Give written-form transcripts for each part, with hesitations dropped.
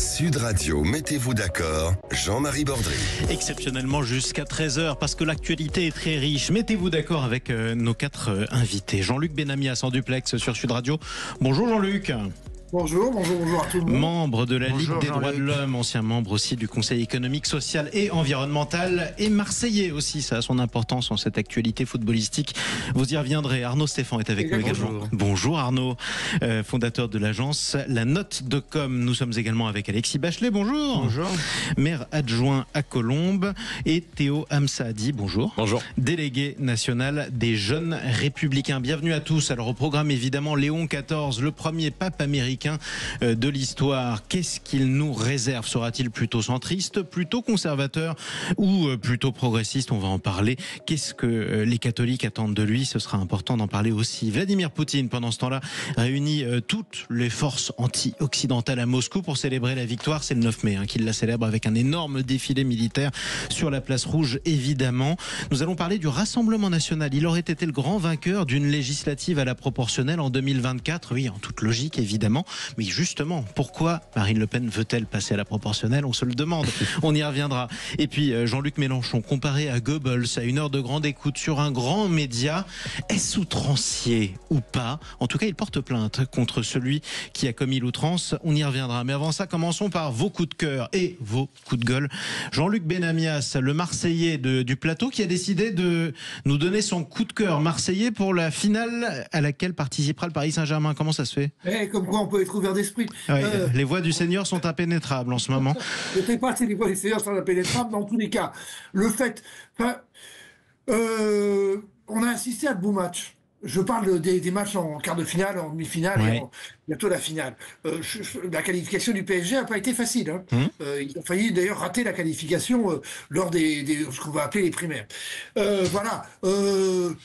Sud Radio, mettez-vous d'accord, Jean-Marie Bordry. Exceptionnellement jusqu'à 13h, parce que l'actualité est très riche. Mettez-vous d'accord avec nos 4 invités. Jean-Luc Benamias en duplex sur Sud Radio. Bonjour Jean-Luc. Bonjour à tout le monde. Membre de la Ligue des droits de l'homme, ancien membre aussi du Conseil économique, social et environnemental, et marseillais aussi, ça a son importance en cette actualité footballistique. Vous y reviendrez. Arnaud Stéphane est avec nous également. Bonjour Arnaud, fondateur de l'agence La Note de Com. Nous sommes également avec Alexis Bachelet, bonjour. Bonjour. Maire adjoint à Colombes, et Théo Hamsaadi, bonjour. Bonjour. Délégué national des Jeunes Républicains. Bienvenue à tous. Alors au programme évidemment Léon XIV, le premier pape américain de l'histoire. Qu'est-ce qu'il nous réserve? Sera-t-il plutôt centriste, plutôt conservateur ou plutôt progressiste? On va en parler. Qu'est-ce que les catholiques attendent de lui? Ce sera important d'en parler aussi. Vladimir Poutine, pendant ce temps-là, réunit toutes les forces anti-occidentales à Moscou pour célébrer la victoire. C'est le 9 mai qu'il la célèbre avec un énorme défilé militaire sur la place rouge, évidemment. Nous allons parler du Rassemblement national. Il aurait été le grand vainqueur d'une législative à la proportionnelle en 2024. Oui, en toute logique, évidemment. Mais justement, pourquoi Marine Le Pen veut-elle passer à la proportionnelle? On se le demande. On y reviendra. Et puis Jean-Luc Mélenchon, comparé à Goebbels, à une heure de grande écoute sur un grand média, est-ce outrancier ou pas? En tout cas, il porte plainte contre celui qui a commis l'outrance. On y reviendra. Mais avant ça, commençons par vos coups de cœur et vos coups de gueule. Jean-Luc Benamias, le Marseillais du plateau, qui a décidé de nous donner son coup de cœur marseillais pour la finale à laquelle participera le Paris Saint-Germain. Comment ça se fait? Comme quoi on peut être ouvert d'esprit. Oui, les voies du Seigneur sont impénétrables en ce moment. Je ne sais pas si les voies du Seigneur sont impénétrables, mais en tous les cas, le fait... on a assisté à de beaux matchs. Je parle des matchs en quart de finale, en demi-finale et bientôt la finale. La qualification du PSG n'a pas été facile. Ils ont failli d'ailleurs rater la qualification lors des ce qu'on va appeler les primaires. Voilà.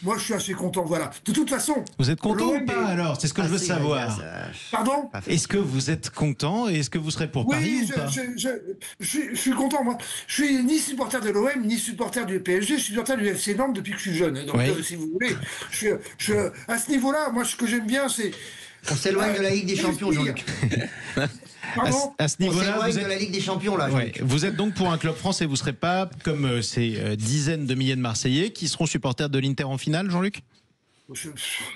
Moi, je suis assez content. Voilà. De toute façon... Vous êtes content ou pas alors? C'est ce que je veux savoir. Pardon? Est-ce que vous êtes content et est-ce que vous serez pour Paris ou pas? Je suis content. Moi, je suis ni supporter de l'OM, ni supporter du PSG. Je suis supporter du FC Nantes depuis que je suis jeune. Donc, si vous voulez, à ce niveau-là, moi, ce que j'aime bien, c'est... On s'éloigne de la Ligue des Champions, Jean-Luc. Pardon? À ce niveau-là, vous êtes de la Ligue des Champions, là. Vous êtes donc pour un club français. Vous ne serez pas comme ces dizaines de milliers de Marseillais qui seront supporters de l'Inter en finale, Jean-Luc?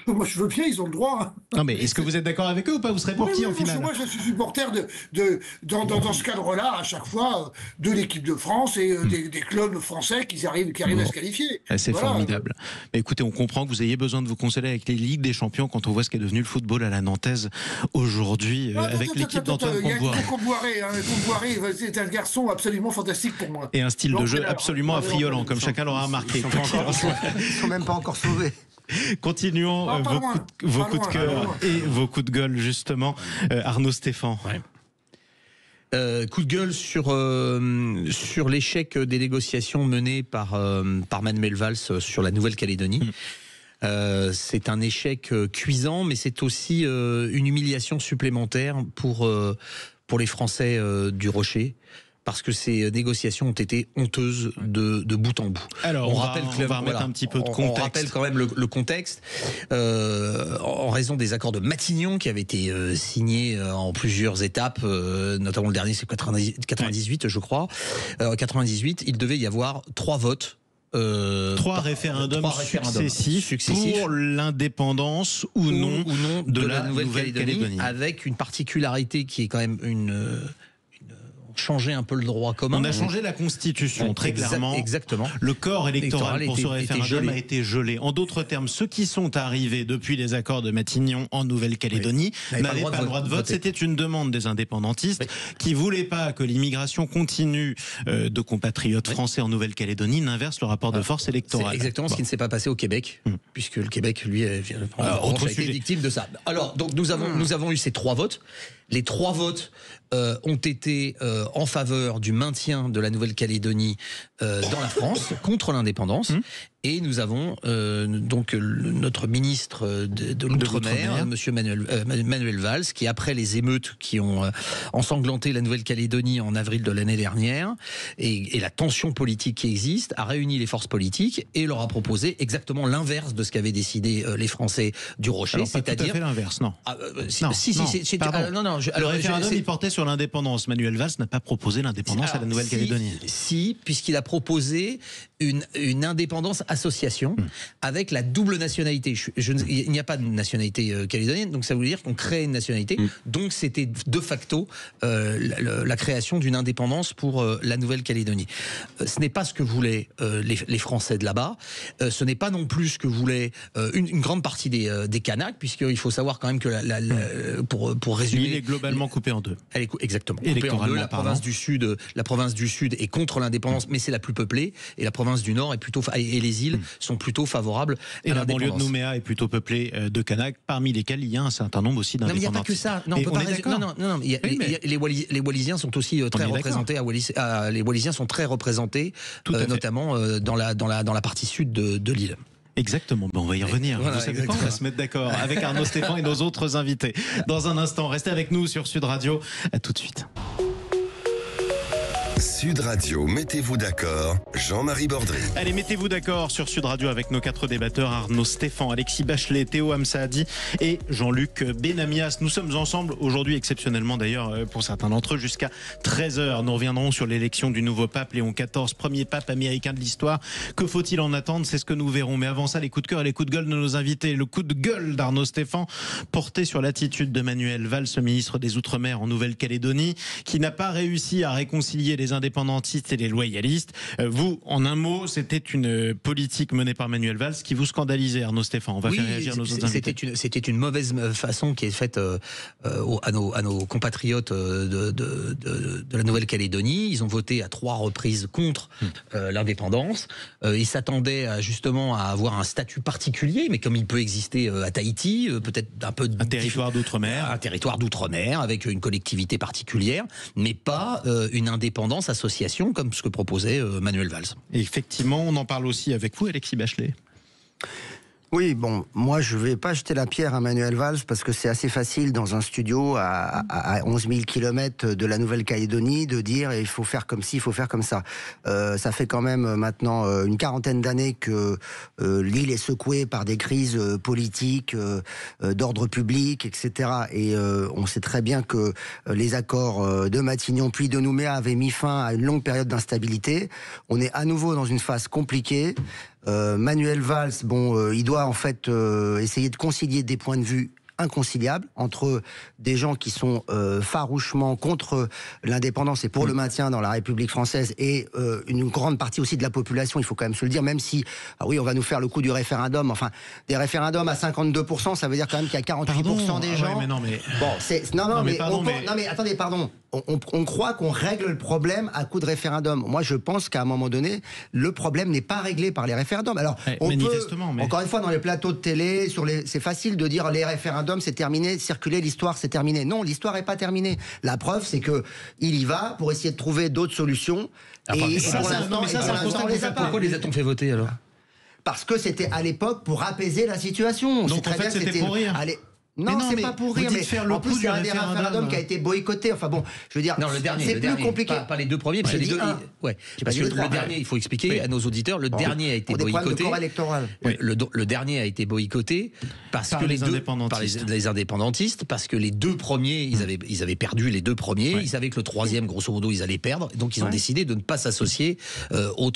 Moi, je veux bien, ils ont le droit. Non, mais est-ce que vous êtes d'accord avec eux ou pas? Vous serez pour qui en finale? Moi, je suis supporter dans ce cadre-là, à chaque fois, de l'équipe de France et des clubs français qui arrivent à se qualifier. C'est formidable. Mais écoutez, on comprend que vous ayez besoin de vous consoler avec les Ligues des Champions quand on voit ce qu'est devenu le football à la nantaise aujourd'hui avec l'équipe d'Antoine Comboiré. Comboiré, c'est un garçon absolument fantastique pour moi. Et un style de jeu absolument affriolant, comme chacun l'aura remarqué. Ils sont même pas encore sauvés. Continuons vos coups de cœur et vos coups de gueule, justement. Arnaud Stéphane. Coup de gueule sur l'échec des négociations menées par Manuel Valls sur la Nouvelle-Calédonie. C'est un échec cuisant, mais c'est aussi une humiliation supplémentaire pour les Français du Rocher. Parce que ces négociations ont été honteuses de bout en bout. Alors, on va remettre un petit peu de contexte. On rappelle quand même le contexte. En raison des accords de Matignon qui avaient été signés en plusieurs étapes, notamment le dernier, c'est 98, je crois. 98, il devait y avoir 3 votes. 3 référendums successifs pour l'indépendance ou non de la Nouvelle-Calédonie. Avec une particularité qui est quand même changer un peu le droit commun. On a changé la Constitution, très clairement. Exactement. Le corps électoral pour ce référendum a été gelé. En d'autres termes, ceux qui sont arrivés depuis les accords de Matignon en Nouvelle-Calédonie n'avaient pas le droit de vote. C'était une demande des indépendantistes qui voulaient pas que l'immigration continue de compatriotes français en Nouvelle-Calédonie n'inverse le rapport de force électorale. C'est exactement ce qui ne s'est pas passé au Québec, puisque le Québec, lui, a été victime de ça. Alors, donc nous avons eu ces 3 votes. Les 3 votes ont été en faveur du maintien de la Nouvelle-Calédonie dans la France contre l'indépendance. Et nous avons donc notre ministre de l'Outre-mer, Monsieur Manuel Valls, qui après les émeutes qui ont ensanglanté la Nouvelle-Calédonie en avril de l'année dernière, et la tension politique qui existe, a réuni les forces politiques et leur a proposé exactement l'inverse de ce qu'avaient décidé les Français du Rocher, c'est-à-dire tout à fait l'inverse, non. Le référendum il portait sur l'indépendance. Manuel Valls n'a pas proposé l'indépendance à la Nouvelle-Calédonie. Si, puisqu'il a proposé une indépendance association avec la double nationalité. Il n'y a pas de nationalité calédonienne, donc ça voulait dire qu'on crée une nationalité. Donc c'était de facto la création d'une indépendance pour la Nouvelle-Calédonie. Ce n'est pas ce que voulaient les Français de là-bas. Ce n'est pas non plus ce que voulait une grande partie des Kanaks, puisqu'il faut savoir quand même que pour résumer, l'île est globalement coupée en deux. Elle est exactement coupée en deux. La province du Sud est contre l'indépendance, mais c'est la plus peuplée, et la province du Nord est plutôt et les îles sont plutôt favorables et à la l'indépendance. banlieue de Nouméa est plutôt peuplée de Kanaks, parmi lesquels il y a un certain nombre aussi d'indépendants. Non, mais il n'y a pas que ça. Non, les Wallisiens sont aussi très représentés. Les Wallisiens sont très représentés, notamment dans la partie sud de l'île. Exactement, on va y revenir. Voilà, vous savez quoi, on va se mettre d'accord avec Arnaud Stéphane et nos autres invités. Dans un instant, restez avec nous sur Sud Radio. À tout de suite. Sud Radio, mettez-vous d'accord, Jean-Marie Bordry. Allez, mettez-vous d'accord sur Sud Radio avec nos 4 débatteurs, Arnaud Stéphane, Alexis Bachelet, Théo Hamsaadi et Jean-Luc Benamias. Nous sommes ensemble aujourd'hui, exceptionnellement d'ailleurs pour certains d'entre eux, jusqu'à 13h. Nous reviendrons sur l'élection du nouveau pape Léon XIV, premier pape américain de l'histoire. Que faut-il en attendre? C'est ce que nous verrons. Mais avant ça, les coups de cœur et les coups de gueule de nos invités. Le coup de gueule d'Arnaud Stéphane porté sur l'attitude de Manuel Valls, ministre des Outre-mer en Nouvelle-Calédonie, qui n'a pas réussi à réconcilier les indépendantistes et les loyalistes. Vous, en un mot, c'était une politique menée par Manuel Valls qui vous scandalisait, Arnaud Stéphane. On va faire réagir nos autres invités. C'était une mauvaise façon qui est faite à nos compatriotes de la Nouvelle-Calédonie. Ils ont voté à 3 reprises contre l'indépendance. Ils s'attendaient justement à avoir un statut particulier, mais comme il peut exister à Tahiti, peut-être un territoire d'outre-mer. Un territoire d'outre-mer avec une collectivité particulière, mais pas une indépendance association comme ce que proposait Manuel Valls. Et effectivement, on en parle aussi avec vous, Alexis Bachelet. Oui, bon, moi je vais pas jeter la pierre à Manuel Valls parce que c'est assez facile dans un studio à 11 000 km de la Nouvelle-Calédonie de dire il faut faire comme ci, il faut faire comme ça. Ça fait quand même maintenant une quarantaine d'années que l'île est secouée par des crises politiques, d'ordre public, etc. Et on sait très bien que les accords de Matignon puis de Nouméa avaient mis fin à une longue période d'instabilité. On est à nouveau dans une phase compliquée. Manuel Valls, il doit en fait essayer de concilier des points de vue inconciliables entre des gens qui sont farouchement contre l'indépendance et pour le maintien dans la République française et une grande partie aussi de la population, il faut quand même se le dire, même si, on va nous faire le coup du référendum, enfin, des référendums à 52%, ça veut dire quand même qu'il y a 48% des gens... Ouais, mais non, mais... Bon, attendez, pardon. On croit qu'on règle le problème à coup de référendum. Moi, je pense qu'à un moment donné, le problème n'est pas réglé par les référendums. Alors, encore une fois, dans les plateaux de télé, c'est facile de dire les référendums, c'est terminé, circuler, l'histoire, c'est terminé. Non, l'histoire n'est pas terminée. La preuve, c'est que il y va pour essayer de trouver d'autres solutions. Pour l'instant, on les a pas. Pourquoi les a-t-on fait voter alors? Parce que c'était à l'époque pour apaiser la situation. Donc en fait, c'était pour rire. Non, c'est pas pour rire, mais en plus, il y a un des référendums qui a été boycotté. Enfin bon, je veux dire, c'est plus compliqué. Pas les deux premiers, parce que les deux. Parce que le dernier, il faut expliquer à nos auditeurs, le dernier a été boycotté. Le dernier a été boycotté parce que les indépendantistes, parce que les deux premiers, ils avaient perdu les deux premiers. Ils savaient que le troisième, grosso modo, ils allaient perdre. Donc ils ont décidé de ne pas s'associer au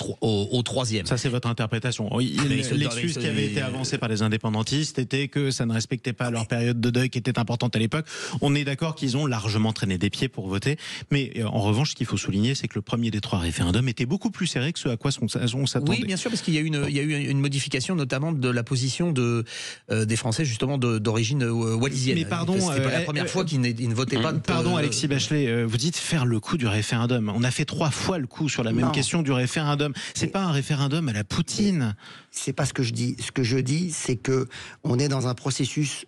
troisième. Ça, c'est votre interprétation. L'excuse qui avait été avancée par les indépendantistes était que ça ne respectait pas leur période de deuil qui était importante à l'époque. On est d'accord qu'ils ont largement traîné des pieds pour voter, mais en revanche, ce qu'il faut souligner, c'est que le premier des 3 référendums était beaucoup plus serré que ce à quoi on s'attendait. Oui, bien sûr, parce qu'il y a eu une modification, notamment de la position des Français, justement, d'origine wallisienne. Mais pardon, c'était pas la première fois qu'ils ne votaient pas. Pardon, Alexis Bachelet, vous dites faire le coup du référendum. On a fait 3 fois le coup sur la même question du référendum. C'est pas un référendum à la Poutine. C'est pas ce que je dis. Ce que je dis, c'est que on est dans un processus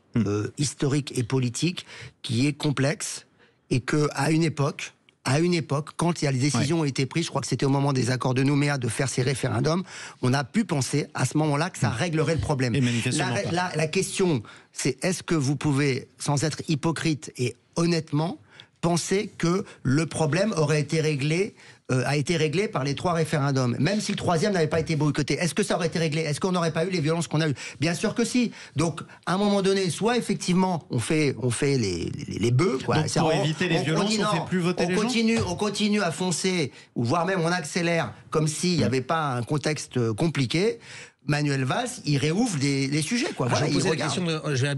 historique et politique qui est complexe et que à une époque, à une époque, quand il y a les décisions ont été prises, je crois que c'était au moment des accords de Nouméa de faire ces référendums, on a pu penser à ce moment-là que ça réglerait le problème. Et manifestement la question, c'est est-ce que vous pouvez, sans être hypocrite et honnêtement, penser que le problème aurait été réglé, a été réglé par les 3 référendums, même si le 3e n'avait pas été boycotté. Est-ce que ça aurait été réglé? Est-ce qu'on n'aurait pas eu les violences qu'on a eues? Bien sûr que si. Donc, à un moment donné, soit effectivement, on fait les bœufs, quoi. Donc, pour éviter les violences, on fait plus voter les gens. On continue à foncer, ou voire même on accélère, comme s'il n'y avait pas un contexte compliqué. Manuel Valls, il réouvre les sujets, quoi. Voilà, je vais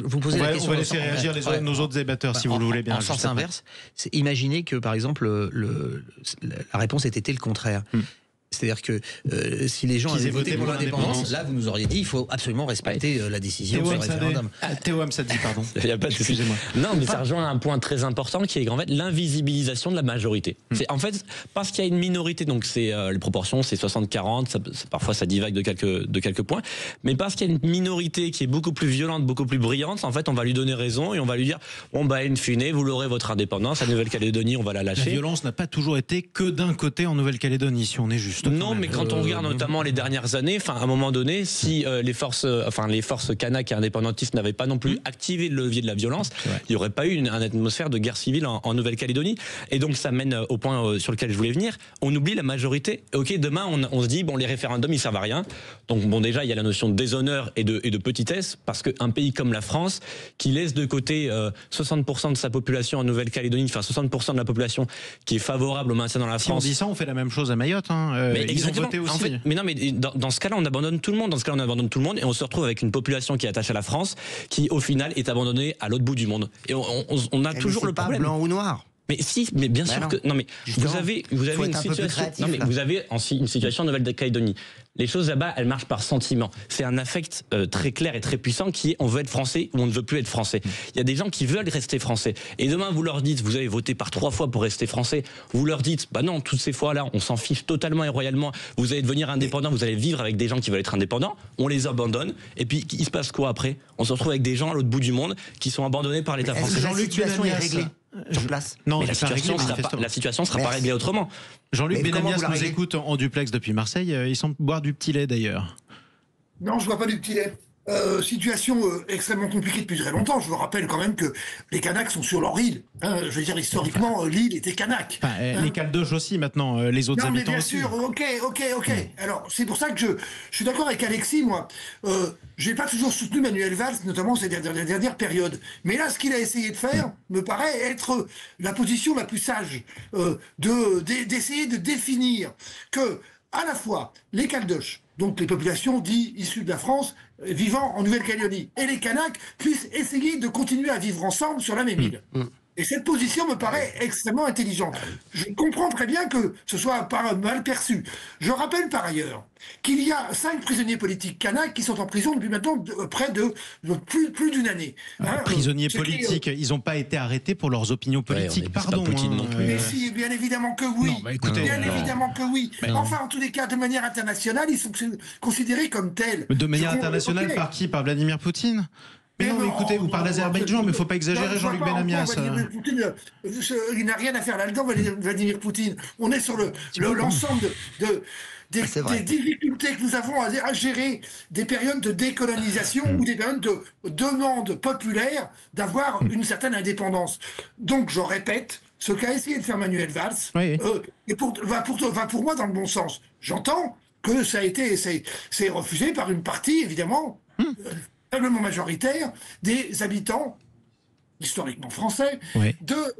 vous poser la question. On va laisser réagir nos autres débatteurs, si vous le voulez bien. En sens inverse, imaginez que, par exemple, la réponse ait été le contraire. C'est-à-dire que si les gens avaient voté pour l'indépendance, là, vous nous auriez dit il faut absolument respecter la décision sur le référendum. Théo Hamsadi, pardon. Il n'y a pas de souci. Excusez-moi. Non, mais ça rejoint un point très important qui est en fait l'invisibilisation de la majorité. C'est en fait parce qu'il y a une minorité, donc c'est les proportions, c'est 60-40, parfois ça divague de quelques points, mais parce qu'il y a une minorité qui est beaucoup plus violente, beaucoup plus brillante, en fait, on va lui donner raison et on va lui dire bon bah in fine, vous l'aurez votre indépendance, la Nouvelle-Calédonie, on va la lâcher. La violence n'a pas toujours été que d'un côté en Nouvelle-Calédonie, si on est juste. Non, mais quand on regarde notamment les dernières années, à un moment donné, si les forces kanak et indépendantistes n'avaient pas non plus activé le levier de la violence, il n'y aurait pas eu une atmosphère de guerre civile en Nouvelle-Calédonie. Et donc ça mène au point sur lequel je voulais venir. On oublie la majorité. Ok, demain on se dit bon, les référendums ils servent à rien. Donc bon, déjà il y a la notion de déshonneur et de petitesse, parce qu'un pays comme la France qui laisse de côté 60% de sa population en Nouvelle-Calédonie, 60% de la population qui est favorable au maintien dans la France. Si on dit ça, on fait la même chose à Mayotte. Mais ils ont voté aussi. En fait, mais non, mais dans ce cas-là, on abandonne tout le monde. Dans ce cas-là, on abandonne tout le monde et on se retrouve avec une population qui est attachée à la France, qui au final est abandonnée à l'autre bout du monde. Et on a toujours le problème. Blanc ou noir. Mais si, mais bien sûr que non, mais vous avez une situation. Non, mais vous avez une situation en Nouvelle-Calédonie. Les choses là-bas, elles marchent par sentiment. C'est un affect très clair et très puissant qui est on veut être français ou on ne veut plus être français. Il y a des gens qui veulent rester français. Et demain, vous leur dites, vous avez voté par 3 fois pour rester français. Vous leur dites, bah non, toutes ces fois-là, on s'en fiche totalement et royalement. Vous allez devenir indépendant, vous allez vivre avec des gens qui veulent être indépendants. On les abandonne. Et puis, il se passe quoi après? On se retrouve avec des gens à l'autre bout du monde qui sont abandonnés par l'État français. La situation est réglée sur place. Non, mais la situation sera pas réglée autrement. Jean-Luc Benamias nous écoute en duplex depuis Marseille. Il semble boire du petit lait d'ailleurs. Non, je bois pas du petit lait. Situation extrêmement compliquée depuis très longtemps. Je vous rappelle quand même que les Kanaks sont sur leur île. Je veux dire, historiquement, l'île était Kanak. Les Caldoches aussi, maintenant, les autres habitants aussi. Non, mais bien sûr, ok. Alors, c'est pour ça que je suis d'accord avec Alexis, moi. J'ai pas toujours soutenu Manuel Valls, notamment ces dernières périodes. Mais là, ce qu'il a essayé de faire me paraît être la position la plus sage. D'essayer de définir que, à la fois, les Caldoches, donc les populations dites issues de la France, vivant en Nouvelle-Calédonie, et les Kanaks puissent essayer de continuer à vivre ensemble sur la même île. Et cette position me paraît extrêmement intelligente. Je comprends très bien que ce soit pas mal perçu. Je rappelle par ailleurs qu'il y a 5 prisonniers politiques kanaks qui sont en prison depuis maintenant près de plus d'une année. Prisonniers politiques, ils n'ont pas été arrêtés pour leurs opinions politiques, pardon. Mais si, bien évidemment que oui. Non, écoutez, bien évidemment que oui. Enfin, en tous les cas, de manière internationale, ils sont considérés comme tels. De manière internationale, par qui? Par Vladimir Poutine? Mais non, écoutez, ou par l'Azerbaïdjan, mais il ne faut pas exagérer, Jean-Luc Benamias. Il n'a rien à faire là-dedans, Vladimir Poutine. On est sur l'ensemble des difficultés que nous avons à gérer, des périodes de décolonisation ou des périodes de demande populaire d'avoir une certaine indépendance. Donc, je répète, ce qu'a essayé de faire Manuel Valls va pour moi dans le bon sens. J'entends que c'est refusé par une partie, évidemment, faiblement majoritaire des habitants historiquement français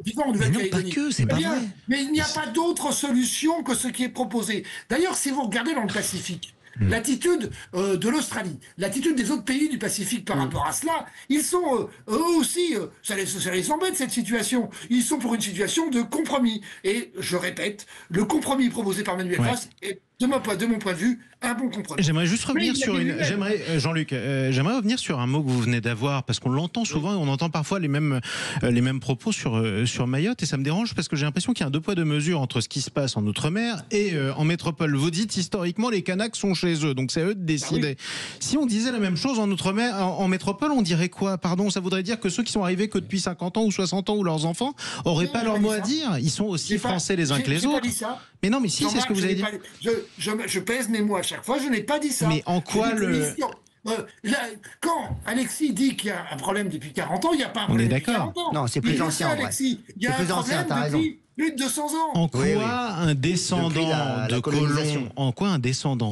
vivant en Nouvelle-Calédonie. Mais non, pas que, c'est pas vrai. Mais il n'y a pas d'autre solution que ce qui est proposé. D'ailleurs, si vous regardez dans le Pacifique, l'attitude de l'Australie, l'attitude des autres pays du Pacifique par rapport à cela, ils sont eux aussi, ça les embête cette situation. Ils sont pour une situation de compromis. Et je répète, le compromis proposé par Manuel Valls est de mon point de vue, un bon compromis. J'aimerais juste revenir sur Jean-Luc, j'aimerais revenir sur un mot que vous venez d'avoir, parce qu'on l'entend souvent et on entend parfois les mêmes propos sur Mayotte, et ça me dérange parce que j'ai l'impression qu'il y a un deux poids deux mesures entre ce qui se passe en Outre-mer et en métropole. Vous dites historiquement les Kanaks sont chez eux, donc c'est à eux de décider. Si on disait la même chose en Outre-mer, en métropole, on dirait quoi? Pardon, ça voudrait dire que ceux qui sont arrivés que depuis 50 ans ou 60 ans ou leurs enfants auraient pas leur mot à dire? Ils sont aussi français les uns que les autres. Mais non, mais si, c'est ce que vous avez dit. Je pèse mes mots à chaque fois, je n'ai pas dit ça. Mais en quoi quand Alexis dit qu'il y a un problème depuis 40 ans, il n'y a pas un problème depuis 40 ans. Non, c'est plus ancien, Alexis, il y a un problème depuis plus de 200 ans. En quoi un descendant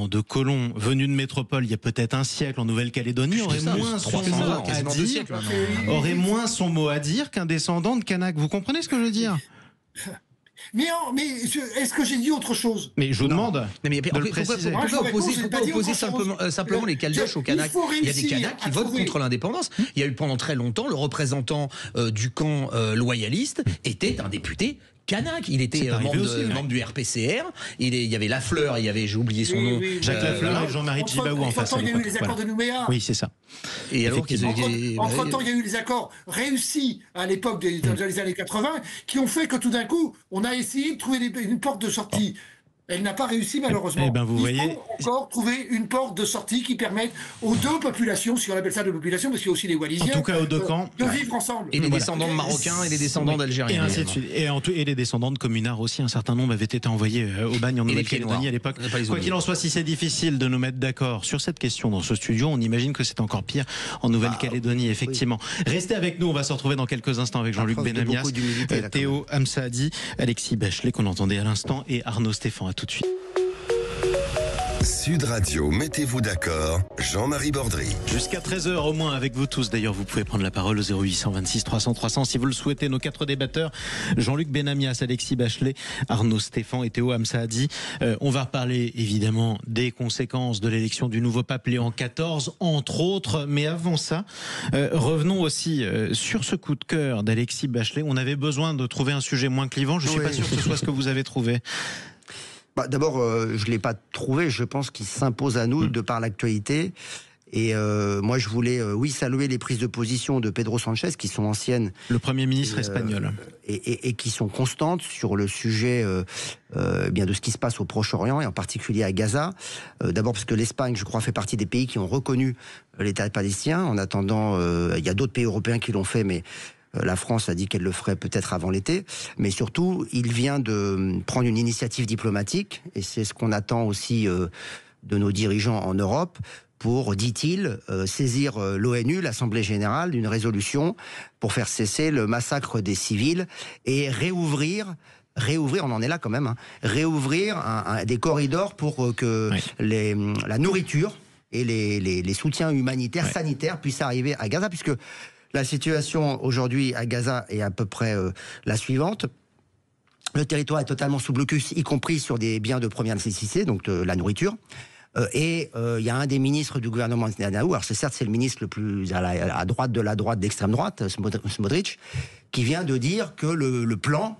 de colons venu de métropole il y a peut-être un siècle en Nouvelle-Calédonie aurait moins son mot à dire qu'un descendant de Kanak? Vous comprenez ce que je veux dire? Mais est-ce que j'ai dit autre chose? Mais je vous demande de le préciser. Pourquoi opposer simplement les Caldoches aux Kanaks? Il y a des Kanaks qui votent contre l'indépendance. Il y a eu pendant très longtemps le représentant du camp loyaliste était un député Kanak, il était membre du RPCR, il y avait Lafleur, il y avait, j'ai oublié son nom, Jacques Lafleur et Jean-Marie Djibaou en face. Il y a eu les accords de Nouméa. Oui, c'est ça. Et alors, entre-temps, il y a eu les accords réussis à l'époque dans les années 80 qui ont fait que tout d'un coup, on a essayé de trouver une porte de sortie. Elle n'a pas réussi malheureusement. Il faut encore trouver une porte de sortie qui permette aux deux populations, si on appelle ça deux populations, parce qu'il y a aussi les Wallisiens, en tout cas aux deux camps, de vivre ensemble. Et les descendants de Marocains et les descendants d'Algériens. Et ainsi de suite. Et les descendants de communards aussi. Un certain nombre avaient été envoyés au bagne en Nouvelle-Calédonie à l'époque. Quoi qu'il en soit, si c'est difficile de nous mettre d'accord sur cette question dans ce studio, on imagine que c'est encore pire en Nouvelle-Calédonie, effectivement. Restez avec nous, on va se retrouver dans quelques instants avec Jean-Luc Benamias, Théo Hamsaadi, Alexis Bachelet qu'on entendait à l'instant et Arnaud Stéphane. Tout de suite. Sud Radio, mettez-vous d'accord, Jean-Marie Bordry. Jusqu'à 13h au moins avec vous tous. D'ailleurs, vous pouvez prendre la parole au 0826 300 300 si vous le souhaitez. Nos 4 débatteurs, Jean-Luc Benamias, Alexis Bachelet, Arnaud Stéphane et Théo Hamsaadi. On va reparler évidemment des conséquences de l'élection du nouveau pape Léon XIV, entre autres. Mais avant ça, revenons aussi sur ce coup de cœur d'Alexis Bachelet. On avait besoin de trouver un sujet moins clivant. Je ne suis pas sûr que ce soit ce que vous avez trouvé. D'abord, je ne l'ai pas trouvé. Je pense qu'il s'impose à nous de par l'actualité. Et moi, je voulais, saluer les prises de position de Pedro Sanchez, qui sont anciennes. Le Premier ministre espagnol. Et qui sont constantes sur le sujet de ce qui se passe au Proche-Orient, et en particulier à Gaza. D'abord parce que l'Espagne, je crois, fait partie des pays qui ont reconnu l'État palestinien. En attendant, il y a d'autres pays européens qui l'ont fait, mais... La France a dit qu'elle le ferait peut-être avant l'été, mais surtout, il vient de prendre une initiative diplomatique, et c'est ce qu'on attend aussi de nos dirigeants en Europe, pour, dit-il, saisir l'ONU, l'Assemblée Générale, d'une résolution pour faire cesser le massacre des civils et réouvrir, on en est là quand même, réouvrir des corridors pour que la nourriture et les soutiens humanitaires, sanitaires puissent arriver à Gaza, puisque la situation aujourd'hui à Gaza est à peu près la suivante. Le territoire est totalement sous blocus, y compris sur des biens de première nécessité, donc de la nourriture. Et il y a un des ministres du gouvernement Netanyahou, alors c'est le ministre le plus à droite de l'extrême droite, Smotrich, qui vient de dire que le plan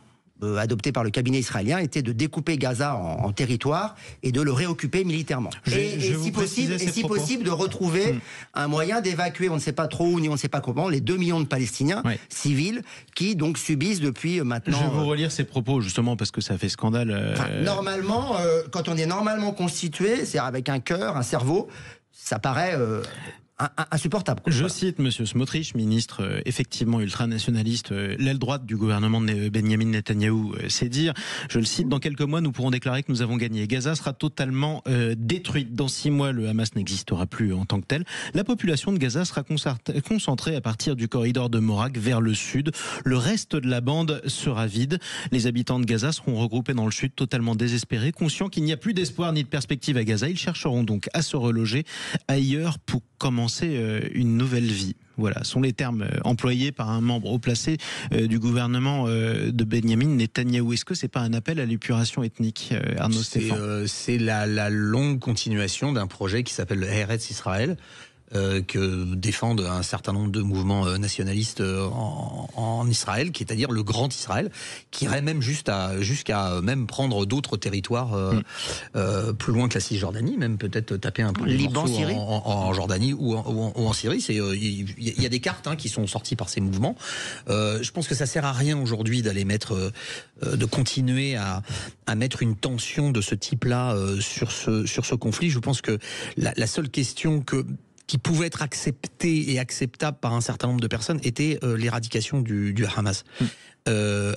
adopté par le cabinet israélien était de découper Gaza en territoires et de le réoccuper militairement. Et si possible de retrouver un moyen d'évacuer, on ne sait pas trop où ni on ne sait pas comment, les 2 millions de Palestiniens civils qui donc subissent depuis maintenant... Je vais vous relire ces propos justement parce que ça fait scandale. Normalement, quand on est normalement constitué, c'est avec un cœur, un cerveau, ça paraît... insupportable. Je cite M. Smotrich, ministre effectivement ultranationaliste, l'aile droite du gouvernement de Benyamin Netanyahou, c'est dire, je le cite, dans quelques mois nous pourrons déclarer que nous avons gagné. Gaza sera totalement détruite. Dans 6 mois, le Hamas n'existera plus en tant que tel. La population de Gaza sera concentrée à partir du corridor de Morak vers le sud. Le reste de la bande sera vide. Les habitants de Gaza seront regroupés dans le sud, totalement désespérés, conscients qu'il n'y a plus d'espoir ni de perspective à Gaza. Ils chercheront donc à se reloger ailleurs pour commencer une nouvelle vie. Voilà, sont les termes employés par un membre haut placé du gouvernement de Benyamin Netanyahou. Est-ce que c'est pas un appel à l'épuration ethnique, Arnaud Stéphane ? C'est la longue continuation d'un projet qui s'appelle le Eretz Israël, que défendent un certain nombre de mouvements nationalistes en Israël, qui est à dire le Grand Israël, qui irait même jusqu'à même prendre d'autres territoires plus loin que la Cisjordanie, même peut-être taper un peu Liban, Syrie, en Jordanie ou en Syrie. Il y a des cartes qui sont sorties par ces mouvements. Je pense que ça sert à rien aujourd'hui d'aller de continuer à mettre une tension de ce type-là sur ce conflit. Je pense que la seule question qui pouvait être acceptée et acceptable par un certain nombre de personnes était l'éradication du Hamas.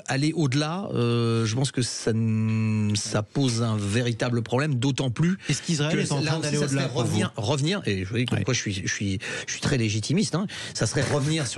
Aller au-delà, je pense que ça pose un véritable problème, d'autant plus. Est-ce qu'Israël est en train d'aller au-delà revenir, et je vous dis comme quoi je suis très légitimiste. Ça serait revenir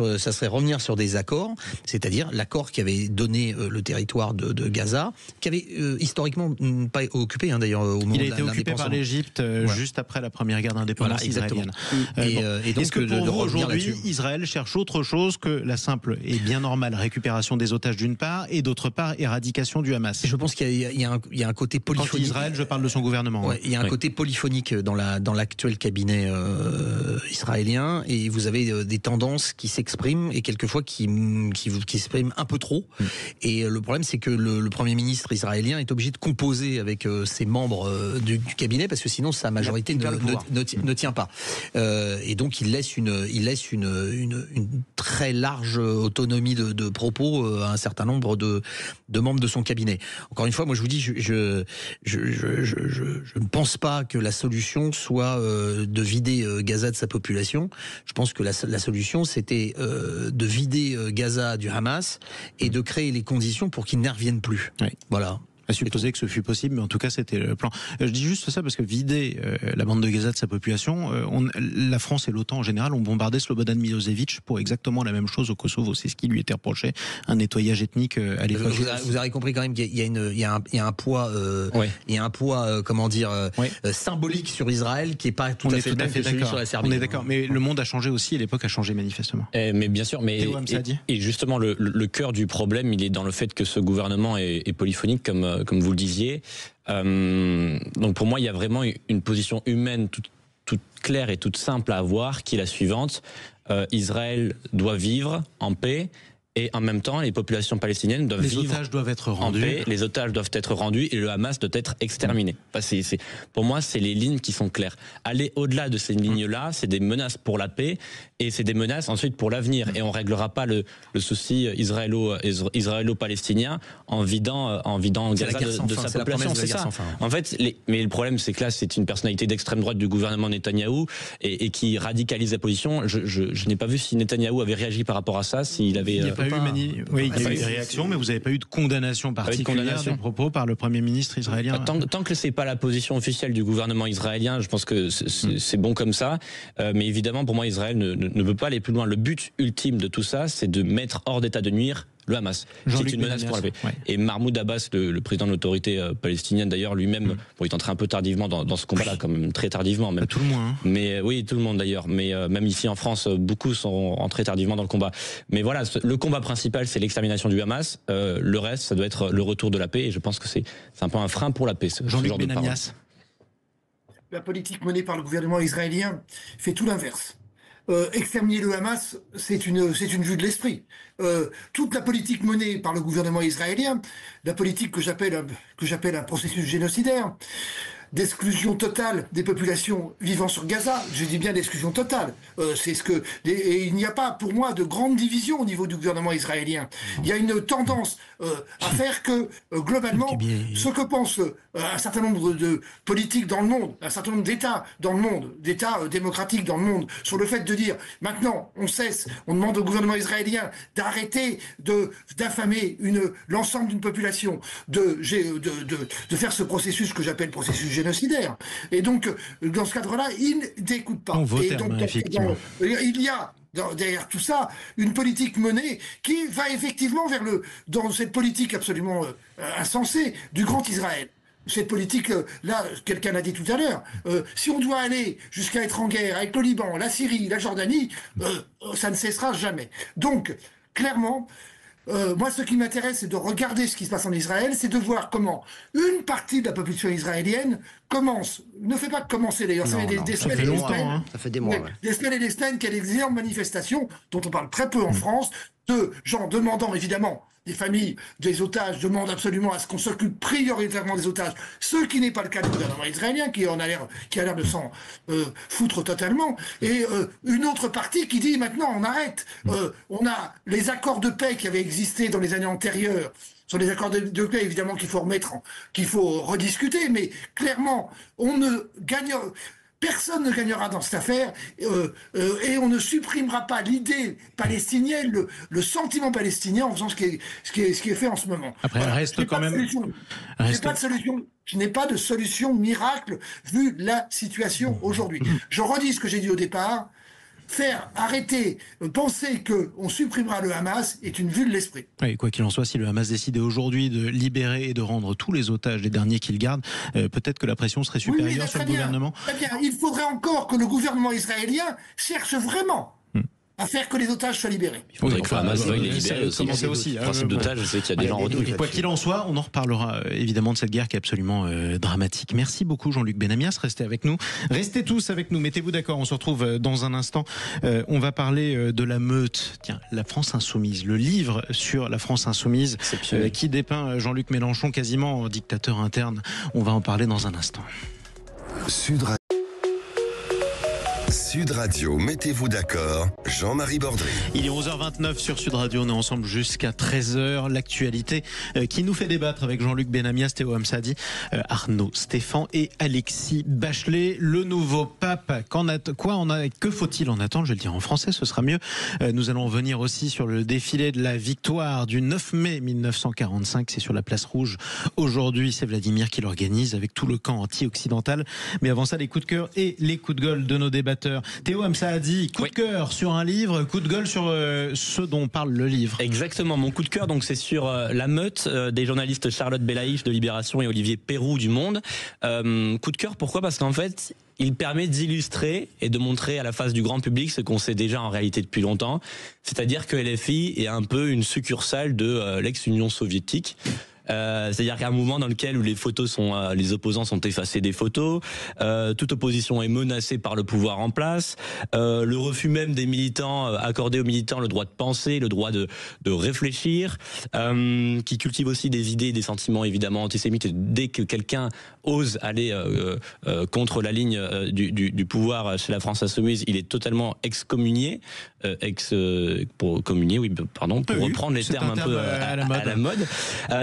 sur des accords, c'est-à-dire l'accord qui avait donné le territoire de Gaza, qui avait historiquement pas occupé d'ailleurs au moment de l'indépendance. Il a été occupé par l'Égypte juste après la première guerre d'indépendance israélienne. Et donc, est-ce que pour vous aujourd'hui, Israël cherche autre chose que la simple et bien normale récupération des otages d'une part, et d'autre part éradication du Hamas? Je pense qu'il y a un côté polyphonique. Quand Israël, je parle de son gouvernement. Ouais, il y a un côté polyphonique dans l'actuel cabinet israélien, et vous avez des tendances qui s'expriment et quelquefois qui s'expriment un peu trop. Et le problème, c'est que le Premier ministre israélien est obligé de composer avec ses membres du cabinet, parce que sinon sa majorité ne tient pas. Et donc il laisse une très large autonomie de propos à un certain nombre de membres de son cabinet. Encore une fois, moi je vous dis, je ne pense pas que la solution soit de vider Gaza de sa population. Je pense que la solution, c'était de vider Gaza du Hamas et de créer les conditions pour qu'il n'y revienne plus. Oui. Voilà. À supposer que ce fût possible, mais en tout cas c'était le plan. Je dis juste ça parce que vider la bande de Gaza de sa population, la France et l'OTAN en général ont bombardé Slobodan Milosevic pour exactement la même chose au Kosovo. C'est ce qui lui était reproché, un nettoyage ethnique à l'époque. Vous avez compris quand même qu'il y a un poids, il y a un poids, symbolique sur Israël qui est pas tout à fait celui sur la Serbie. On est d'accord, mais le monde a changé aussi et l'époque a changé manifestement. Mais bien sûr, et justement le cœur du problème, il est dans le fait que ce gouvernement est polyphonique comme vous le disiez. Donc pour moi, il y a vraiment une position humaine toute claire et toute simple à avoir, qui est la suivante. Israël doit vivre en paix, et en même temps, les populations palestiniennes doivent vivre. Les otages doivent être rendus. En paix, les otages doivent être rendus et le Hamas doit être exterminé. Pour moi, c'est les lignes qui sont claires. Aller au-delà de ces lignes-là, c'est des menaces pour la paix et c'est des menaces ensuite pour l'avenir. Et on réglera pas le souci israélo-palestinien en vidant Gaza de sa population. C'est ça. En fait, mais le problème, c'est que là, c'est une personnalité d'extrême droite du gouvernement Netanyahou et qui radicalise la position. Je n'ai pas vu si Netanyahou avait réagi par rapport à ça, s'il avait. Il y a eu des réactions, mais vous n'avez pas eu de condamnation particulière des propos par le Premier ministre israélien. Tant que c'est pas la position officielle du gouvernement israélien, je pense que c'est bon comme ça. Mais évidemment, pour moi, Israël ne peut pas aller plus loin. Le but ultime de tout ça, c'est de mettre hors d'état de nuire le Hamas. C'est une menace pour la paix. Ouais. Et Mahmoud Abbas, le président de l'autorité palestinienne, d'ailleurs, lui-même, il est entré un peu tardivement dans ce combat-là, quand même très tardivement. Même. Tout le monde. Mais oui, tout le monde d'ailleurs. Mais même ici en France, beaucoup sont entrés tardivement dans le combat. Mais voilà, le combat principal, c'est l'extermination du Hamas. Le reste, ça doit être le retour de la paix. Et je pense que c'est un peu un frein pour la paix. Jean-Luc Benamias. La politique menée par le gouvernement israélien fait tout l'inverse. Exterminer le Hamas, c'est une vue de l'esprit. Toute la politique menée par le gouvernement israélien, la politique que j'appelle un processus génocidaire, d'exclusion totale des populations vivant sur Gaza, je dis bien d'exclusion totale, et il n'y a pas pour moi de grande division au niveau du gouvernement israélien. Il y a une tendance à faire que globalement, ce que pensent un certain nombre de politiques dans le monde, un certain nombre d'États dans le monde, d'États démocratiques dans le monde, sur le fait de dire maintenant on demande au gouvernement israélien d'arrêter d'affamer l'ensemble d'une population, de faire ce processus que j'appelle processus génocidaire. Et donc, dans ce cadre-là, il n'écoute pas. Et donc, effectivement. Il y a derrière tout ça, une politique menée qui va effectivement dans cette politique absolument insensée du Grand Israël. Cette politique-là, quelqu'un l'a dit tout à l'heure, si on doit aller jusqu'à être en guerre avec le Liban, la Syrie, la Jordanie, ça ne cessera jamais. Donc, clairement, moi, ce qui m'intéresse, c'est de regarder ce qui se passe en Israël, c'est de voir comment une partie de la population israélienne ne fait pas commencer d'ailleurs, ça fait des ça semaines fait et des longtemps, semaines, hein. Ça fait des mois. Ouais. des semaines et des semaines qu'il y a des énormes manifestations dont on parle très peu en France, de gens demandant évidemment, des familles des otages demandent absolument à ce qu'on s'occupe prioritairement des otages, ce qui n'est pas le cas du gouvernement israélien qui a l'air de s'en foutre totalement, et une autre partie qui dit maintenant on arrête, on a les accords de paix qui avaient existé dans les années antérieures, sur les accords de paix évidemment qu'il faut rediscuter, mais clairement personne ne gagnera dans cette affaire et on ne supprimera pas l'idée palestinienne, le sentiment palestinien en faisant ce qui est fait en ce moment. Après, voilà. reste quand même. Je n'ai pas de solution miracle vu la situation aujourd'hui. Je redis ce que j'ai dit au départ. Penser qu'on supprimera le Hamas est une vue de l'esprit. Oui, quoi qu'il en soit, si le Hamas décidait aujourd'hui de libérer et de rendre tous les otages, les derniers qu'il garde, peut-être que la pression serait supérieure sur le gouvernement. Très bien. Il faudrait encore que le gouvernement israélien cherche vraiment à faire que les otages soient libérés. Il faudrait que le Hamas veuille les libérer aussi. Le principe d'otage, je sais qu'il y a des gens redoutables. Quoi qu'il en soit, on en reparlera évidemment de cette guerre qui est absolument dramatique. Merci beaucoup Jean-Luc Benamias, restez avec nous. Restez tous avec nous, mettez-vous d'accord, on se retrouve dans un instant. On va parler de la meute. Tiens, la France Insoumise, le livre sur la France Insoumise qui dépeint Jean-Luc Mélenchon quasiment dictateur interne. On va en parler dans un instant. Sud Radio, mettez-vous d'accord, Jean-Marie Bordry. Il est 11h29 sur Sud Radio, on est ensemble jusqu'à 13h. L'actualité qui nous fait débattre avec Jean-Luc Benamias, Théo Hamsadi, Arnaud Stéphan et Alexis Bachelet. Le nouveau pape, que faut-il en attendre? Je vais le dire en français, ce sera mieux. Nous allons revenir aussi sur le défilé de la victoire du 9 mai 1945. C'est sur la place Rouge. Aujourd'hui, c'est Vladimir qui l'organise avec tout le camp anti-occidental. Mais avant ça, les coups de cœur et les coups de gueule de nos débatteurs. Théo Hamsadi, coup de cœur sur un livre, coup de gueule sur ce dont parle le livre. Exactement, mon coup de cœur, donc c'est sur la meute des journalistes Charlotte Belaïch de Libération et Olivier Perroux du Monde. Coup de cœur, pourquoi? Parce qu'en fait, il permet d'illustrer et de montrer à la face du grand public ce qu'on sait déjà en réalité depuis longtemps, c'est-à-dire que LFI est un peu une succursale de l'ex-Union soviétique. C'est-à-dire qu'à un moment dans lequel où les photos sont, les opposants sont effacés des photos, toute opposition est menacée par le pouvoir en place, le refus même des militants, accorder aux militants le droit de penser, le droit de réfléchir, qui cultive aussi des idées, des sentiments évidemment antisémites. Et dès que quelqu'un ose aller contre la ligne du pouvoir chez la France Insoumise, il est totalement excommunié, pour reprendre les termes un peu à la mode.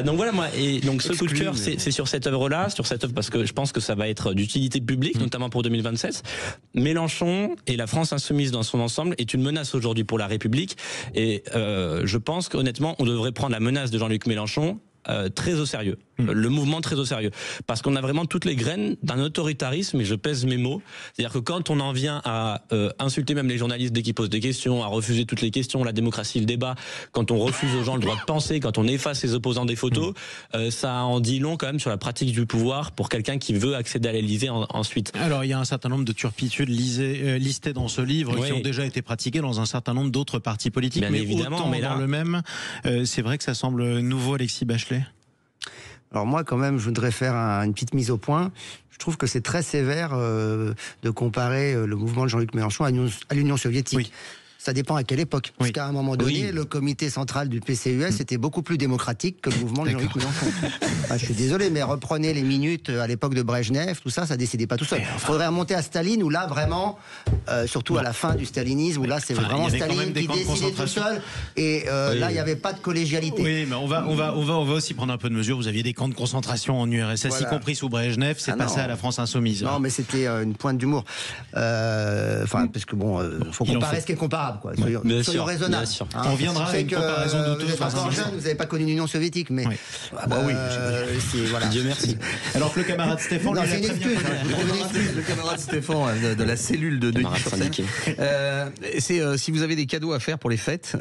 Donc voilà. Et donc ce coup de cœur, c'est sur cette œuvre-là, parce que je pense que ça va être d'utilité publique, notamment pour 2027. Mélenchon et la France Insoumise dans son ensemble est une menace aujourd'hui pour la République. Et je pense qu'honnêtement, on devrait prendre la menace de Jean-Luc Mélenchon très au sérieux, le mouvement très au sérieux, parce qu'on a vraiment toutes les graines d'un autoritarisme, et je pèse mes mots, c'est-à-dire que quand on en vient à insulter même les journalistes dès qu'ils posent des questions, à refuser toutes les questions, la démocratie, le débat, quand on refuse aux gens le droit de penser, quand on efface les opposants des photos, ça en dit long quand même sur la pratique du pouvoir pour quelqu'un qui veut accéder à l'Élysée ensuite. Alors il y a un certain nombre de turpitudes listées dans ce livre qui ont déjà été pratiquées dans un certain nombre d'autres partis politiques, bien mais évidemment, autant dans le même, c'est vrai que ça semble nouveau, Alexis Bachelet. Alors moi, quand même, je voudrais faire une petite mise au point. Je trouve que c'est très sévère de comparer le mouvement de Jean-Luc Mélenchon à l'Union soviétique. Oui. Ça dépend à quelle époque. Parce qu'à un moment donné, le comité central du PCUS était beaucoup plus démocratique que le mouvement de Jean-Luc Mélenchon. Je suis désolé, mais reprenez les minutes à l'époque de Brejnev, tout ça, ça décidait pas tout seul. Il faudrait remonter à Staline, où là, vraiment, surtout à la fin du stalinisme, où là, c'est vraiment Staline qui décidait tout seul. Et là, il n'y avait pas de collégialité. Oui, mais on va aussi prendre un peu de mesure. Vous aviez des camps de concentration en URSS, y compris sous Brejnev. C'est passé à la France Insoumise. Non, mais c'était une pointe d'humour. Parce que bon, faut comparer ce qui est comparable. Soyons raisonnables. On viendra avec une comparaison douteuse. Vous n'avez pas connu l'Union soviétique, mais voilà. Dieu merci. Alors que le camarade Stéphane, c'est une excuse. Le camarade Stéphane de la cellule de Denis. Si vous avez des cadeaux à faire pour les fêtes,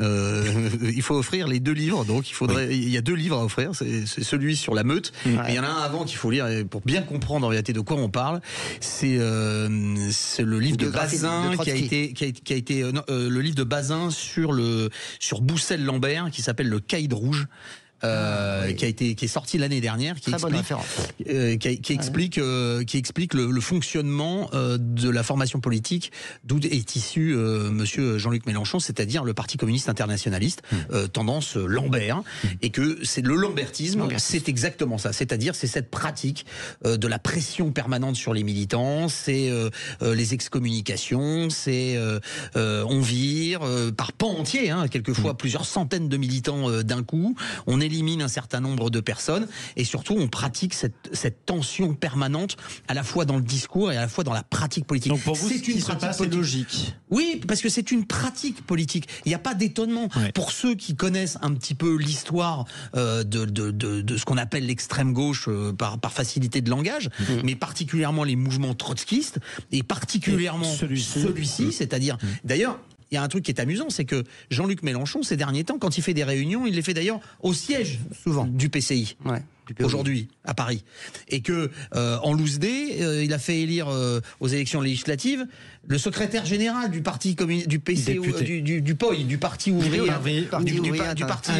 il faut offrir les 2 livres. Donc il y a 2 livres à offrir. C'est celui sur la meute. Et il y en a un avant qu'il faut lire pour bien comprendre en réalité de quoi on parle. C'est le livre de Bazin qui a été le livre de Bazin sur Boussel-Lambert qui s'appelle Le Caïd Rouge. qui est sorti l'année dernière, qui explique le fonctionnement de la formation politique d'où est issu Monsieur Jean-Luc Mélenchon, c'est-à-dire le Parti communiste internationaliste, tendance Lambert, et que c'est le lambertisme, c'est exactement ça, c'est-à-dire c'est cette pratique de la pression permanente sur les militants, c'est les excommunications, c'est on vire par pan entier, quelquefois plusieurs centaines de militants d'un coup, on élimine un certain nombre de personnes, et surtout on pratique cette tension permanente à la fois dans le discours et à la fois dans la pratique politique. Donc pour vous, ce qui se passe est logique. Oui, parce que c'est une pratique politique. Il n'y a pas d'étonnement. Pour ceux qui connaissent un petit peu l'histoire de ce qu'on appelle l'extrême gauche par facilité de langage, mais particulièrement les mouvements trotskistes, et particulièrement celui-ci, c'est-à-dire... D'ailleurs, il y a un truc qui est amusant, c'est que Jean-Luc Mélenchon, ces derniers temps, quand il fait des réunions, il les fait d'ailleurs au siège, souvent, du PCI. Aujourd'hui, à Paris. Et que, en loose day, il a fait élire aux élections législatives le secrétaire général du parti du PC, du POI, du Parti ouvrier, du Parti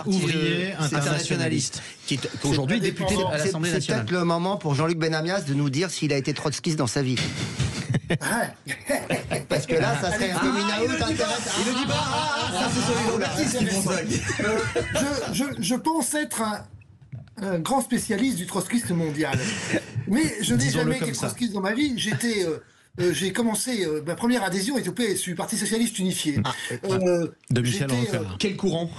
ouvrier internationaliste, qui est aujourd'hui député à l'Assemblée nationale. C'est peut-être le moment pour Jean-Luc Benamias de nous dire s'il a été trotskiste dans sa vie. Parce que là, ça serait un coming out intéressant. Il ne dit pas, ça c'est celui-là. Je pense être un grand spécialiste du trotskisme mondial. Mais je n'ai jamais été trotskiste dans ma vie. J'ai commencé, ma première adhésion était au PSU, Parti Socialiste Unifié. De Michel Rocard. Quel courant?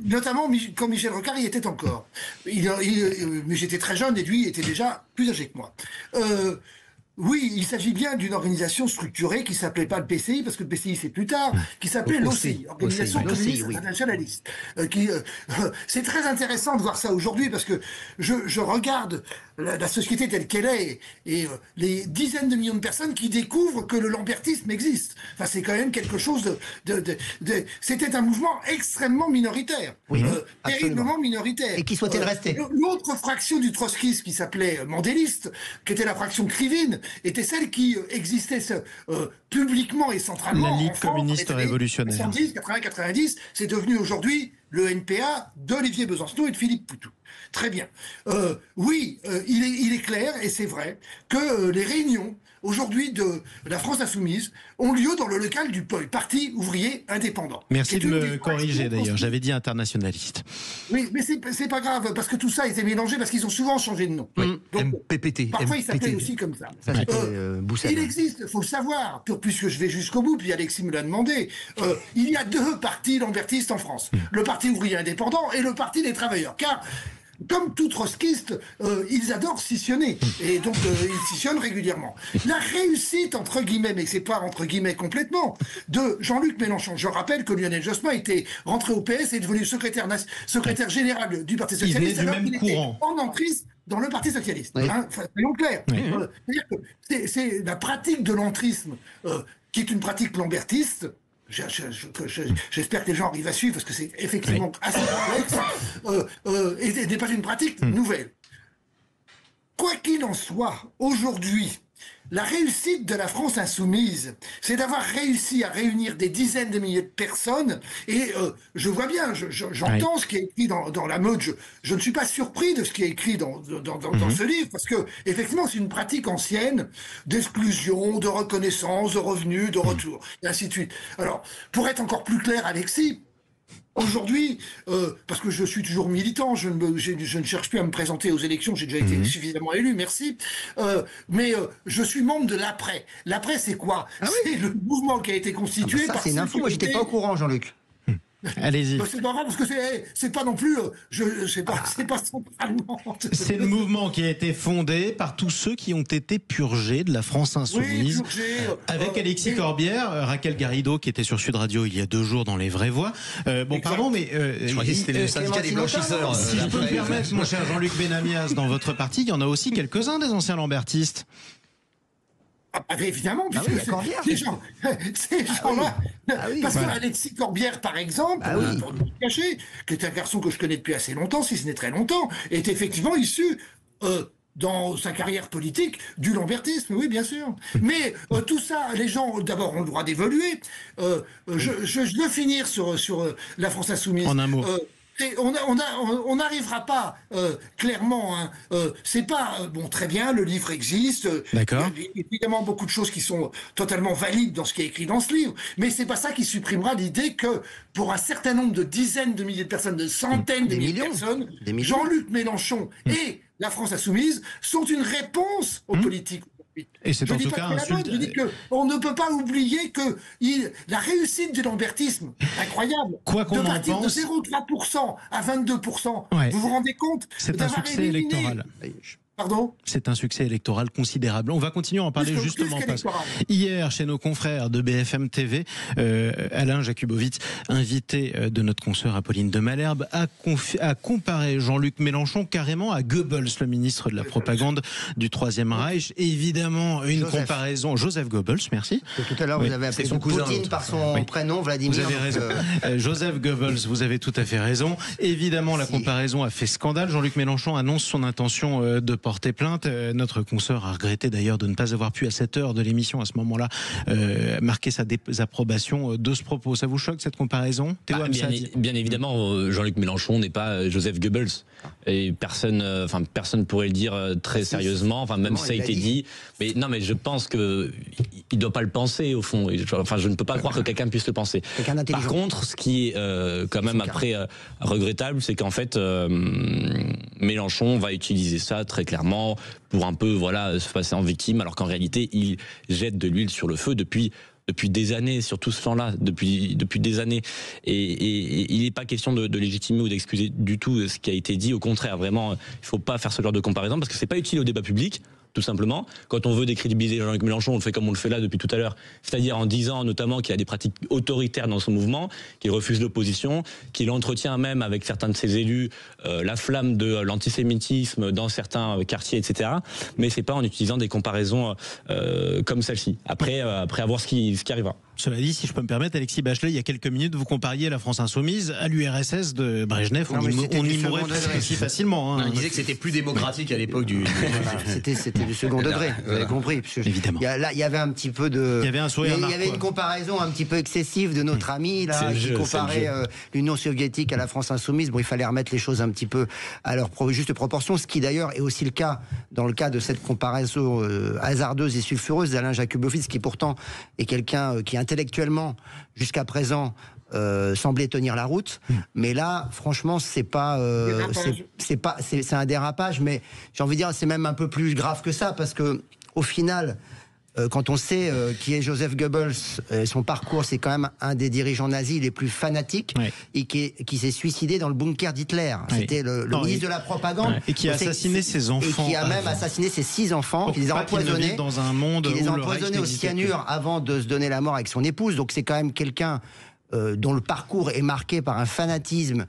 Notamment quand Michel Rocard y était encore. Mais j'étais très jeune et lui était déjà plus âgé que moi. Oui, il s'agit bien d'une organisation structurée qui s'appelait pas le PCI, parce que le PCI c'est plus tard, qui s'appelait l'OCI, Organisation communiste internationaliste. C'est très intéressant de voir ça aujourd'hui, parce que je regarde la société telle qu'elle est, et les dizaines de millions de personnes qui découvrent que le lambertisme existe. Enfin, c'est quand même quelque chose c'était un mouvement extrêmement minoritaire, terriblement minoritaire. Et qui souhaitait le rester. L'autre fraction du trotskisme qui s'appelait mandéliste, qui était la fraction Krivine, était celle qui existait publiquement et centralement. La Ligue communiste révolutionnaire. 70, 80, 90, c'est devenu aujourd'hui le NPA d'Olivier Besancenot et de Philippe Poutou. Très bien. Il est clair, et c'est vrai, que les réunions aujourd'hui de la France Insoumise ont lieu dans le local du POI, Parti ouvrier indépendant. Merci de me corriger d'ailleurs, j'avais dit internationaliste. Oui, mais c'est pas grave, parce que tout ça a été mélangé, parce qu'ils ont souvent changé de nom. Donc, MPPT. Parfois ils s'appelaient aussi comme ça. Il existe, il faut le savoir, puisque je vais jusqu'au bout, puis Alexis me l'a demandé, il y a deux partis lambertistes en France. Le Parti ouvrier indépendant et le Parti des travailleurs. Car comme tout trotskiste, ils adorent scissionner. Et donc, ils scissionnent régulièrement. La réussite, entre guillemets, mais c'est pas entre guillemets complètement, de Jean-Luc Mélenchon. Je rappelle que Lionel Jospin était rentré au PS et est devenu secrétaire général du Parti Socialiste. Il est du même courant. En entrise dans le Parti Socialiste. Soyons clairs. C'est-à-dire que c'est la pratique de l'entrisme qui est une pratique lambertiste. J'espère que les gens arrivent à suivre, parce que c'est effectivement assez complexe, et n'est pas une pratique nouvelle. Quoi qu'il en soit, aujourd'hui, la réussite de la France insoumise, c'est d'avoir réussi à réunir des dizaines de milliers de personnes, et je vois bien, j'entends ce qui est écrit dans la meute, je ne suis pas surpris de ce qui est écrit dans ce livre, parce que effectivement c'est une pratique ancienne d'exclusion, de reconnaissance, de revenus, de retour, et ainsi de suite. Alors, pour être encore plus clair, Alexis, aujourd'hui, parce que je suis toujours militant, je ne cherche plus à me présenter aux élections, j'ai déjà été suffisamment élu, merci, mais je suis membre de l'Après. L'Après, c'est quoi? C'est le mouvement qui a été constitué par... C'est une info, moi j'étais pas au courant, Jean-Luc. Allez-y. C'est pas grave, parce que c'est pas non plus, c'est pas centralement. C'est le mouvement qui a été fondé par tous ceux qui ont été purgés de la France Insoumise. Oui, avec Alexis Corbière, Raquel Garrido qui était sur Sud Radio il y a 2 jours dans Les Vraies Voix. Pardon, mais je croyais que c'était le syndicat des blanchisseurs. Si je peux me permettre, mon cher Jean-Luc Benamias, dans votre parti, il y en a aussi quelques-uns des anciens lambertistes. Évidemment, puisque ces gens-là, parce que Alexis Corbière, par exemple, pour ne pas le cacher, qui est un garçon que je connais depuis assez longtemps, si ce n'est très longtemps, est effectivement issu dans sa carrière politique du lambertisme, oui, bien sûr. Mais tout ça, les gens, d'abord, ont le droit d'évoluer. Je veux finir sur la France Insoumise. En un mot. On n'arrivera pas clairement. Hein, c'est pas bon, très bien. Le livre existe. D'accord. Il y a évidemment beaucoup de choses qui sont totalement valides dans ce qui est écrit dans ce livre, mais c'est pas ça qui supprimera l'idée que pour un certain nombre de dizaines de milliers de personnes, de centaines de milliers de personnes, Jean-Luc Mélenchon et la France insoumise sont une réponse aux politiques. Et c'est en tout cas je dis qu'on ne peut pas oublier que la réussite du lambertisme, incroyable, quoi qu'on de en partir pense, de 0,3% à 22%, ouais. Vous vous rendez compte? C'est un succès électoral. Pardon ? C'est un succès électoral considérable. On va continuer à en parler justement. Hier, chez nos confrères de BFM TV, Alain Jakubowicz, invité de notre consoeur Apolline de Malherbe, a comparé Jean-Luc Mélenchon carrément à Goebbels, le ministre de la propagande du Troisième Reich. Et évidemment, une comparaison. Joseph Goebbels, merci. Tout à l'heure, vous avez appelé son cousin Poutine par son prénom, Vladimir. Vous avez raison. Joseph Goebbels, vous avez tout à fait raison. Évidemment, la comparaison a fait scandale. Jean-Luc Mélenchon annonce son intention de porter plainte. Notre consoeur a regretté d'ailleurs de ne pas avoir pu à cette heure de l'émission à ce moment-là marquer sa désapprobation de ce propos. Ça vous choque cette comparaison, Théo bien évidemment, Jean-Luc Mélenchon n'est pas Joseph Goebbels et personne pourrait le dire très sérieusement. Enfin, même ça a été dit. Mais non, mais je pense que il doit pas le penser au fond. Enfin, je ne peux pas croire que quelqu'un puisse le penser. Par contre, ce qui est quand même après regrettable, c'est qu'en fait Mélenchon va utiliser ça très clairement pour un peu se passer en victime, alors qu'en réalité il jette de l'huile sur le feu depuis des années, sur tout ce temps-là, depuis des années. Et il n'est pas question de légitimer ou d'excuser du tout ce qui a été dit. Au contraire, vraiment, il ne faut pas faire ce genre de comparaison parce que c'est pas utile au débat public. Tout simplement, quand on veut décrédibiliser Jean-Luc Mélenchon, on le fait comme on le fait là depuis tout à l'heure, c'est-à-dire en disant notamment qu'il y a des pratiques autoritaires dans son mouvement, qu'il refuse l'opposition, qu'il entretient même avec certains de ses élus la flamme de l'antisémitisme dans certains quartiers, etc. Mais c'est pas en utilisant des comparaisons comme celle-ci. Après à voir ce qui arrivera. Cela dit, si je peux me permettre, Alexis Bachelet, il y a quelques minutes, vous compariez la France insoumise à l'URSS de Brejnev. On y mourrait aussi facilement. Hein. Il disait que c'était plus démocratique à l'époque du... C'était du second degré, vous avez compris. Évidemment. Là, il y avait un petit peu de... Il y avait un sourire. Il y avait une comparaison un petit peu excessive de notre ami, là, qui comparait l'Union soviétique à la France insoumise. Bon, il fallait remettre les choses un petit peu à leur juste proportion, ce qui d'ailleurs est aussi le cas dans le cas de cette comparaison hasardeuse et sulfureuse d'Alain Jakubowicz, qui pourtant est quelqu'un qui intellectuellement, jusqu'à présent, semblait tenir la route, mais là, franchement, c'est un dérapage, mais j'ai envie de dire, c'est même un peu plus grave que ça, parce que au final, quand on sait qui est Joseph Goebbels, son parcours, c'est quand même un des dirigeants nazis les plus fanatiques, et qui s'est suicidé dans le bunker d'Hitler. C'était le ministre de la propagande. Et qui a assassiné ses enfants. Et qui a même assassiné ses 6 enfants, qui les a empoisonnés. Dans un monde qui les a empoisonnés au cyanure avant de se donner la mort avec son épouse. Donc c'est quand même quelqu'un dont le parcours est marqué par un fanatisme,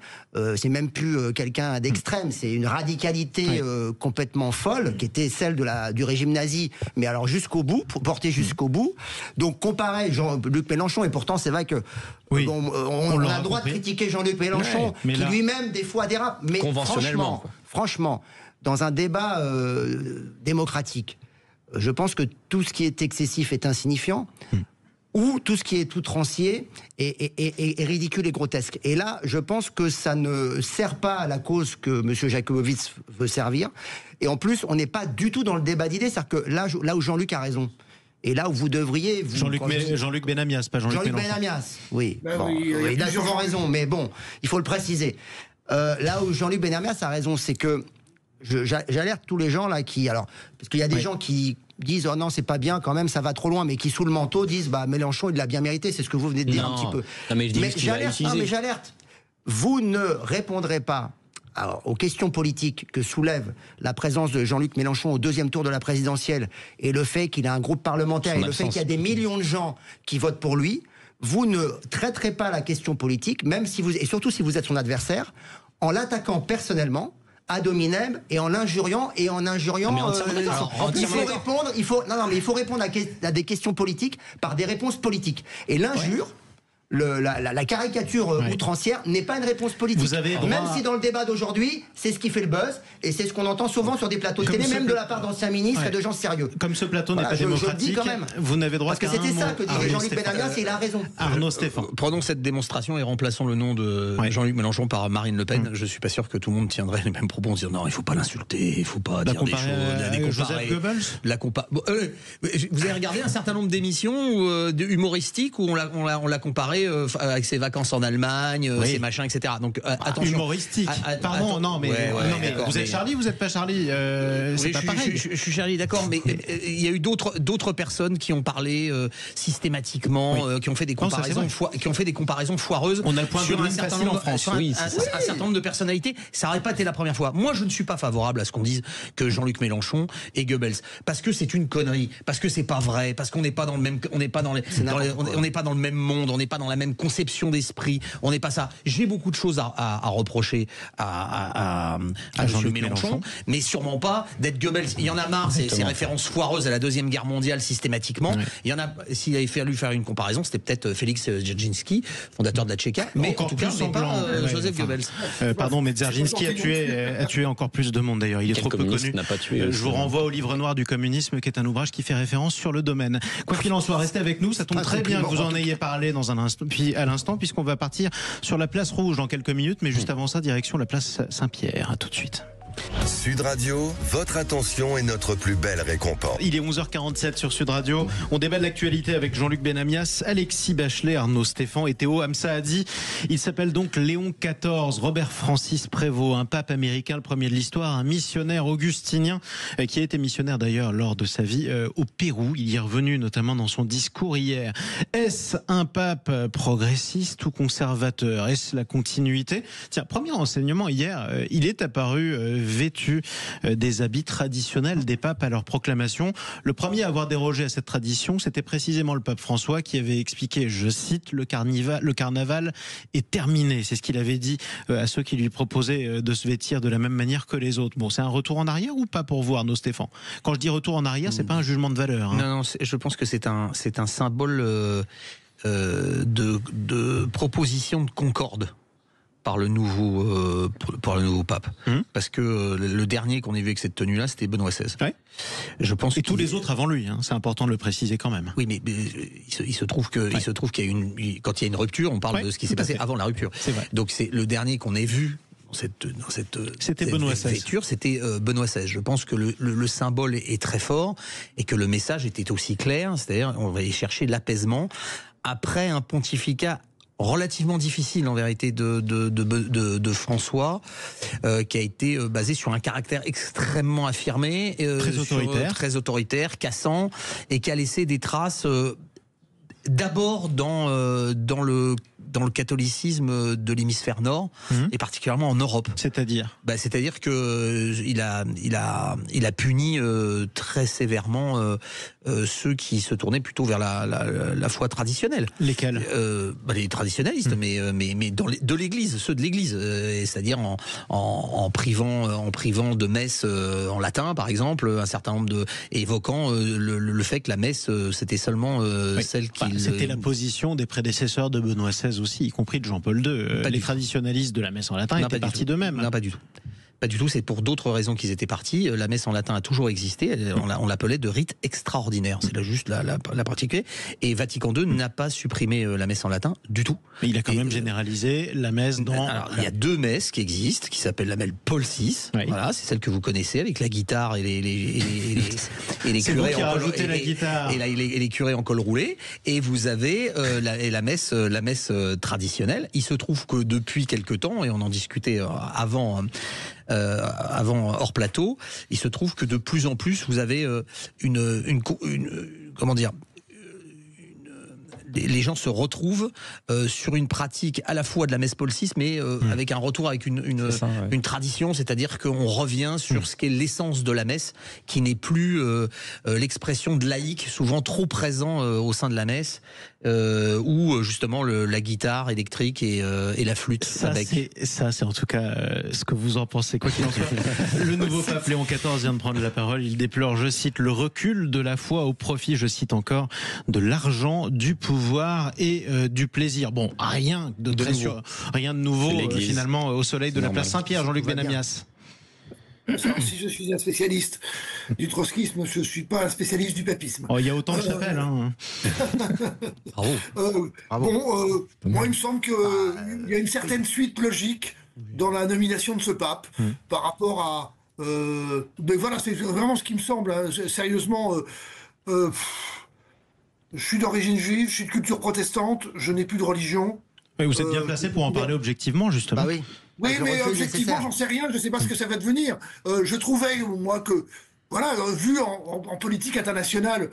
c'est même plus quelqu'un d'extrême, c'est une radicalité complètement folle, qui était celle du régime nazi, mais alors jusqu'au bout, portée jusqu'au bout. Donc comparer Jean-Luc Mélenchon, et pourtant c'est vrai que on a le droit de critiquer Jean-Luc Mélenchon, qui lui-même des fois dérape, mais franchement, dans un débat démocratique, je pense que tout ce qui est excessif est insignifiant. Ou tout ce qui est outrancier est ridicule et grotesque. Et là, je pense que ça ne sert pas à la cause que M. Jakubowicz veut servir. Et en plus, on n'est pas du tout dans le débat d'idées. C'est-à-dire que là où Jean-Luc a raison, et là où vous devriez... Jean-Luc Benamias, pas Jean-Luc Mélenchon. Jean-Luc Benamias, oui. Il a souvent raison, mais bon, il faut le préciser. Là où Jean-Luc Benamias a raison, c'est que j'alerte tous les gens là qui... Alors, parce qu'il y a des gens qui disent oh non c'est pas bien quand même, ça va trop loin, mais qui sous le manteau disent Mélenchon il l'a bien mérité, c'est ce que vous venez de dire un petit peu. Non, mais j'alerte. Vous ne répondrez pas aux questions politiques que soulève la présence de Jean-Luc Mélenchon au 2e tour de la présidentielle et le fait qu'il a un groupe parlementaire et le fait qu'il y a des millions de gens qui votent pour lui. Vous ne traiterez pas la question politique, même si et surtout si vous êtes son adversaire, en l'attaquant personnellement, ad hominem, et en l'injuriant il faut répondre à des questions politiques par des réponses politiques. Et l'injure, la caricature outrancière n'est pas une réponse politique. Vous avez droit... Même si dans le débat d'aujourd'hui, c'est ce qui fait le buzz, et c'est ce qu'on entend souvent sur des plateaux de télé, même de la part d'anciens ministres et de gens sérieux. Comme ce plateau n'est pas démocratique, je le dis quand même. Vous n'avez droit qu'à un mot. Parce que c'était ça que disait Jean-Luc Benamias, et il a raison. Arnaud Stéphane. Prenons cette démonstration et remplaçons le nom de Jean-Luc Mélenchon par Marine Le Pen. Je suis pas sûr que tout le monde tiendrait les mêmes propos en disant non, il faut pas l'insulter, il faut pas dire des choses. Joseph Goebbels. Vous avez regardé un certain nombre d'émissions humoristiques où on l'a comparé avec ses vacances en Allemagne, ses machins, etc. Donc attention. Humoristique. Pardon, non mais vous êtes Charlie, vous n'êtes pas Charlie. C'est pas pareil. Je suis Charlie, d'accord, mais il y a eu d'autres personnes qui ont parlé systématiquement, qui ont fait des comparaisons foireuses. On a le point sur de un certain facile nombre, en France. un certain nombre de personnalités. Ça n'aurait pas été la première fois. Moi, je ne suis pas favorable à ce qu'on dise que Jean-Luc Mélenchon est Goebbels, parce que c'est une connerie, parce que c'est pas vrai, parce qu'on n'est pas dans le même, on n'est pas dans le même monde, on n'est pas dans la même conception d'esprit, on n'est pas ça. J'ai beaucoup de choses à reprocher à Jean-Luc Mélenchon, mais sûrement pas d'être Goebbels. Il y en a marre, ces références foireuses à la Deuxième Guerre mondiale systématiquement. Il y en a, s'il avait fallu faire une comparaison, c'était peut-être Félix Dzerzhinsky, fondateur de la Tchéka, mais en tout cas, mais pas Joseph Goebbels. Pardon, mais Dzerzhinsky a tué encore plus de monde d'ailleurs. Il est trop peu connu. Je vous renvoie au livre noir du communisme, qui est un ouvrage qui fait référence sur le domaine. Quoi qu'il en soit, restez avec nous. Ça tombe très bien que vous en ayez parlé dans un instant, puis à l'instant, puisqu'on va partir sur la place Rouge dans quelques minutes, mais juste avant ça, direction la place Saint-Pierre. À tout de suite. Sud Radio, votre attention est notre plus belle récompense. Il est 11h47 sur Sud Radio. On débat de l'actualité avec Jean-Luc Benamias, Alexis Bachelet, Arnaud Stéphane et Théo Hamsaadi. Il s'appelle donc Léon XIV, Robert Francis Prévost, un pape américain, le premier de l'histoire, un missionnaire augustinien qui a été missionnaire d'ailleurs lors de sa vie au Pérou. Il y est revenu notamment dans son discours hier. Est-ce un pape progressiste ou conservateur? Est-ce la continuité? Tiens, premier renseignement hier, il est apparu vêtus des habits traditionnels des papes à leur proclamation. Le premier à avoir dérogé à cette tradition, c'était précisément le pape François, qui avait expliqué, je cite, le carnaval est terminé. C'est ce qu'il avait dit à ceux qui lui proposaient de se vêtir de la même manière que les autres. Bon, c'est un retour en arrière ou pas pour vous, Arnaud Stéphane? Quand je dis retour en arrière, c'est pas un jugement de valeur. Non, je pense que c'est un symbole de proposition de concorde par le nouveau pape. Parce que le dernier qu'on ait vu avec cette tenue-là, c'était Benoît XVI. Ouais. Je pense et tous les autres avant lui, c'est important de le préciser quand même. Oui, mais il se trouve qu'il y a quand il y a une rupture, on parle de ce qui s'est passé avant la rupture. C'est vrai. Donc c'est le dernier qu'on ait vu dans cette Benoît XVI. C'était Benoît XVI. Je pense que le symbole est très fort et que le message était aussi clair, c'est-à-dire on va aller chercher l'apaisement après un pontificat relativement difficile en vérité de François, qui a été basé sur un caractère extrêmement affirmé, très autoritaire, cassant, et qui a laissé des traces d'abord dans le catholicisme de l'hémisphère nord, et particulièrement en Europe. C'est-à-dire que il a puni très sévèrement ceux qui se tournaient plutôt vers la foi traditionnelle. Lesquels? Les traditionnalistes, mais de l'Église, ceux de l'Église, c'est-à-dire en privant de messe en latin, par exemple, un certain nombre évoquant le fait que la messe c'était seulement celle qui. C'était la position des prédécesseurs de Benoît XVI aussi, y compris de Jean-Paul II. Les traditionnalistes de la messe en latin étaient partis d'eux-mêmes. Non, pas du tout. Pas du tout, c'est pour d'autres raisons qu'ils étaient partis. La messe en latin a toujours existé, on l'appelait de rite extraordinaire, c'est là juste la particulier. Et Vatican II n'a pas supprimé la messe en latin du tout. Mais il a quand même généralisé la messe dans... Alors, il y a deux messes qui existent, qui s'appellent la messe Paul VI, voilà, c'est celle que vous connaissez, avec la guitare et les curés en col roulé. Et les curés en col roulé. Et vous avez la messe traditionnelle. Il se trouve que depuis quelque temps, et on en discutait avant hors plateau, il se trouve que de plus en plus vous avez comment dire, les gens se retrouvent sur une pratique à la fois de la messe Paul VI, mais avec un retour avec une tradition, c'est-à-dire qu'on revient sur ce qu'est l'essence de la messe, qui n'est plus l'expression de laïque, souvent trop présent au sein de la messe, ou justement la guitare électrique et la flûte. Ça, c'est en tout cas ce que vous en pensez. Quoi qu'il en soit, le nouveau pape Léon XIV vient de prendre la parole. Il déplore, je cite, le recul de la foi au profit, je cite encore, de l'argent, du pouvoir et du plaisir. Bon, rien de nouveau finalement au soleil de la place Saint-Pierre. Jean-Luc Benamias. Si je suis un spécialiste du trotskisme, je ne suis pas un spécialiste du papisme. Oh, il y a autant de chapelles. Hein. Bravo. Moi, il me semble qu'il y a une certaine suite logique dans la nomination de ce pape par rapport à... mais voilà, c'est vraiment ce qui me semble. Hein. Sérieusement, je suis d'origine juive, je suis de culture protestante, je n'ai plus de religion. Mais vous êtes bien placé pour en parler objectivement, justement. Bah oui. Oui, mais objectivement, j'en sais rien, je ne sais pas ce que ça va devenir. Je trouvais, moi, que, voilà, vu en politique internationale,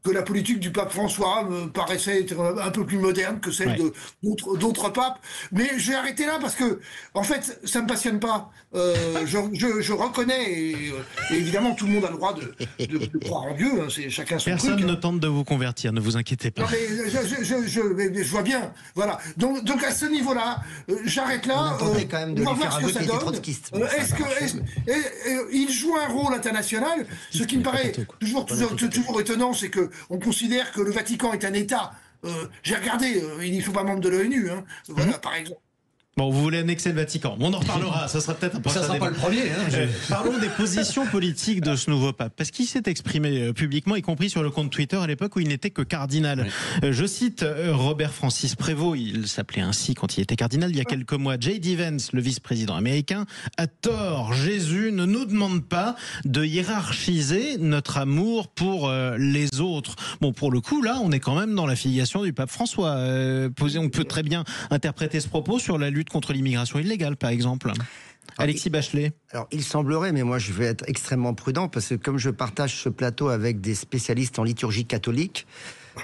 que la politique du pape François me paraissait être un peu plus moderne que celle d'autres papes. Mais je vais arrêter là parce que, en fait, ça ne me passionne pas. Je reconnais, et évidemment, tout le monde a le droit de croire en Dieu, hein, c'est chacun son Personne truc. ne tente de vous convertir, ne vous inquiétez pas. Non, mais je vois bien, voilà. Donc à ce niveau-là, j'arrête là. On tentait quand même de on va lui faire voir ce que avouer ça qu'il était donne. trotskiste. Il joue un rôle international. Ce qui me paraît toujours étonnant, c'est que on considère que le Vatican est un État. J'ai regardé, il ne faut pas membre de l'ONU, hein. Voilà, par exemple. Bon, vous voulez annexer le Vatican. On en reparlera. Ça sera peut-être un prochain débat. Ça sera pas le premier. Hein, parlons des positions politiques de ce nouveau pape. Parce qu'il s'est exprimé publiquement, y compris sur le compte Twitter à l'époque où il n'était que cardinal. Oui. Je cite Robert Francis Prévost. Il s'appelait ainsi quand il était cardinal il y a quelques mois. J.D. Vance, le vice-président américain, a tort. Jésus ne nous demande pas de hiérarchiser notre amour pour les autres. Bon, pour le coup, là, on est quand même dans la filiation du pape François. On peut très bien interpréter ce propos sur la lutte contre l'immigration illégale, par exemple. Alexis Bachelet. Alors, il semblerait, mais moi, je vais être extrêmement prudent, parce que comme je partage ce plateau avec des spécialistes en liturgie catholique,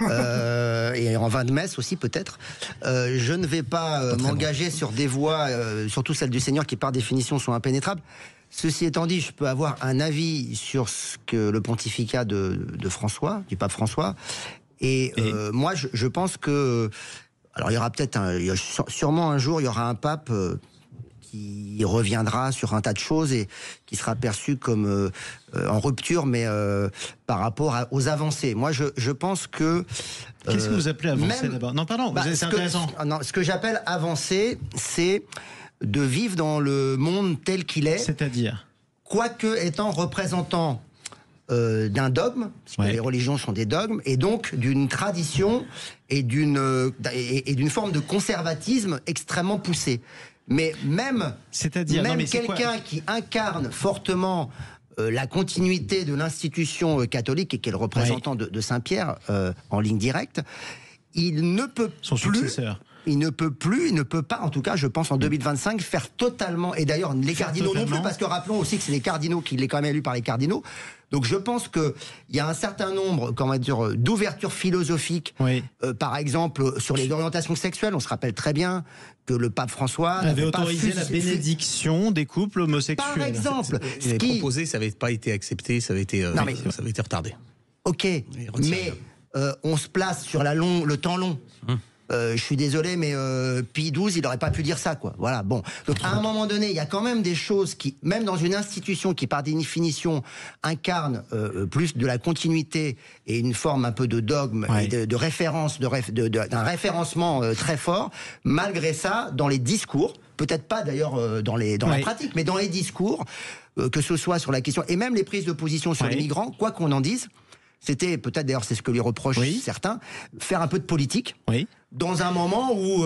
et en vin de messe aussi, peut-être, je ne vais pas m'engager sur des voies, surtout celles du Seigneur, qui par définition sont impénétrables. Ceci étant dit, je peux avoir un avis sur ce que le pontificat de François, du pape François, et moi, je pense que... Alors, il y aura peut-être sûrement un jour, il y aura un pape qui reviendra sur un tas de choses et qui sera perçu comme en rupture, mais par rapport aux avancées. Moi, je pense que... Qu'est-ce que vous appelez avancée d'abord ? Non, pardon, c'est intéressant. Ce que j'appelle avancée, c'est de vivre dans le monde tel qu'il est. C'est-à-dire ? Quoique étant représentant d'un dogme, parce que les religions sont des dogmes, et donc d'une tradition et d'une forme de conservatisme extrêmement poussée. Mais même quelqu'un qui incarne fortement la continuité de l'institution catholique et qui est le représentant de Saint-Pierre en ligne directe, il ne peut son successeur. Il ne peut pas, en tout cas, je pense, en 2025, faire totalement, et d'ailleurs, les cardinaux non plus, parce que rappelons aussi que c'est les cardinaux qu'il est quand même élu par les cardinaux. Donc je pense qu'il y a un certain nombre, comment dire, d'ouvertures philosophiques, par exemple, sur les orientations sexuelles. On se rappelle très bien que le pape François avait autorisé la bénédiction des couples homosexuels. Par exemple. Ce qui avait proposé, ça n'avait pas été accepté, ça avait été retardé. Ok, mais on se place sur le temps long. Je suis désolé, mais Pie XII, il n'aurait pas pu dire ça, quoi. Voilà, bon. Donc, à un moment donné, il y a quand même des choses qui, même dans une institution qui, par définition, incarne plus de la continuité et une forme un peu de dogme et de référence, d'un référencement très fort, malgré ça, dans les discours, peut-être pas d'ailleurs dans la pratique, mais dans les discours, que ce soit sur la question, et même les prises de position sur les migrants, quoi qu'on en dise, c'était peut-être, d'ailleurs, c'est ce que lui reprochent certains, faire un peu de politique. Dans un moment où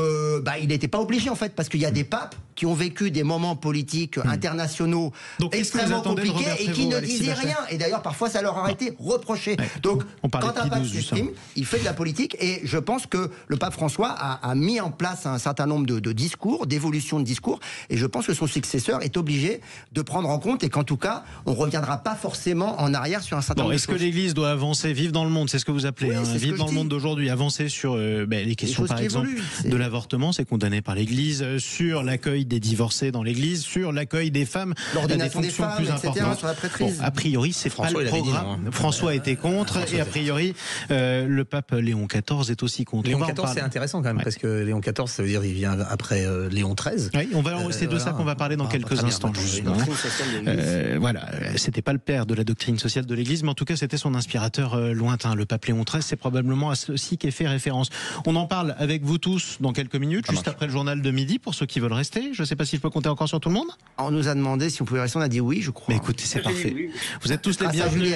il n'était pas obligé, en fait, parce qu'il y a des papes qui ont vécu des moments politiques internationaux extrêmement compliqués et qui ne disaient rien. Et d'ailleurs, parfois, ça leur a été reproché. Donc, quand un pape s'exprime, il fait de la politique. Et je pense que le pape François a mis en place un certain nombre de discours, d'évolution de discours. Et je pense que son successeur est obligé de prendre en compte et qu'en tout cas, on ne reviendra pas forcément en arrière sur un certain nombre de choses. Est-ce que l'Église doit avancer, vivre dans le monde, c'est ce que vous appelez, vivre dans le monde d'aujourd'hui, avancer sur les questions question, par exemple, de l'avortement, c'est condamné par l'Église, sur l'accueil des divorcés dans l'Église, sur l'accueil des femmes, des fonctions plus importantes. Sur la prêtrise. A priori, c'est pas le programme. François était contre, et a priori, le pape Léon XIV est aussi contre. Léon XIV, c'est intéressant quand même, parce que Léon XIV, ça veut dire il vient après Léon XIII. Oui, c'est de ça qu'on va parler dans quelques instants. Voilà, c'était pas le père de la doctrine sociale de l'Église, mais en tout cas, c'était son inspirateur lointain. Le pape Léon XIII, c'est probablement à ceci qu'est fait référence. On en parle avec vous tous dans quelques minutes, juste après le journal de midi, pour ceux qui veulent rester. Je ne sais pas si je peux compter encore sur tout le monde. On nous a demandé si on pouvait rester, on a dit oui, je crois. Mais écoutez, c'est parfait. Vous êtes tous les bienvenus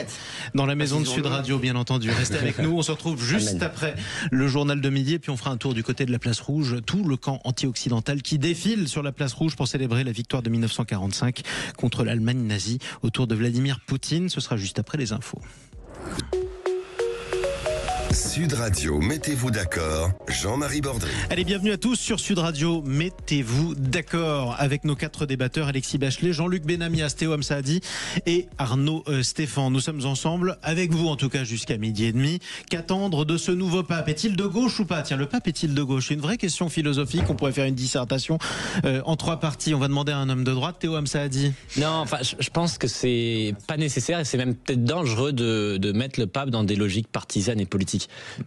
dans la maison de Sud Radio, bien entendu. Restez avec nous, on se retrouve juste après le journal de midi, et puis on fera un tour du côté de la place Rouge, tout le camp anti-occidental qui défile sur la place Rouge pour célébrer la victoire de 1945 contre l'Allemagne nazie autour de Vladimir Poutine. Ce sera juste après les infos. Sud Radio, mettez-vous d'accord, Jean-Marie Bordry. Allez, bienvenue à tous sur Sud Radio, mettez-vous d'accord avec nos 4 débatteurs, Alexis Bachelet, Jean-Luc Benamias, Théo Hamsaadi et Arnaud Stéphane. Nous sommes ensemble, avec vous en tout cas jusqu'à 12h30. Qu'attendre de ce nouveau pape? Est-il de gauche ou pas? Tiens, le pape est-il de gauche? C'est une vraie question philosophique, on pourrait faire une dissertation en 3 parties. On va demander à un homme de droite, Théo Hamsaadi. Non, enfin, je pense que c'est pas nécessaire et c'est même peut-être dangereux de mettre le pape dans des logiques partisanes et politiques.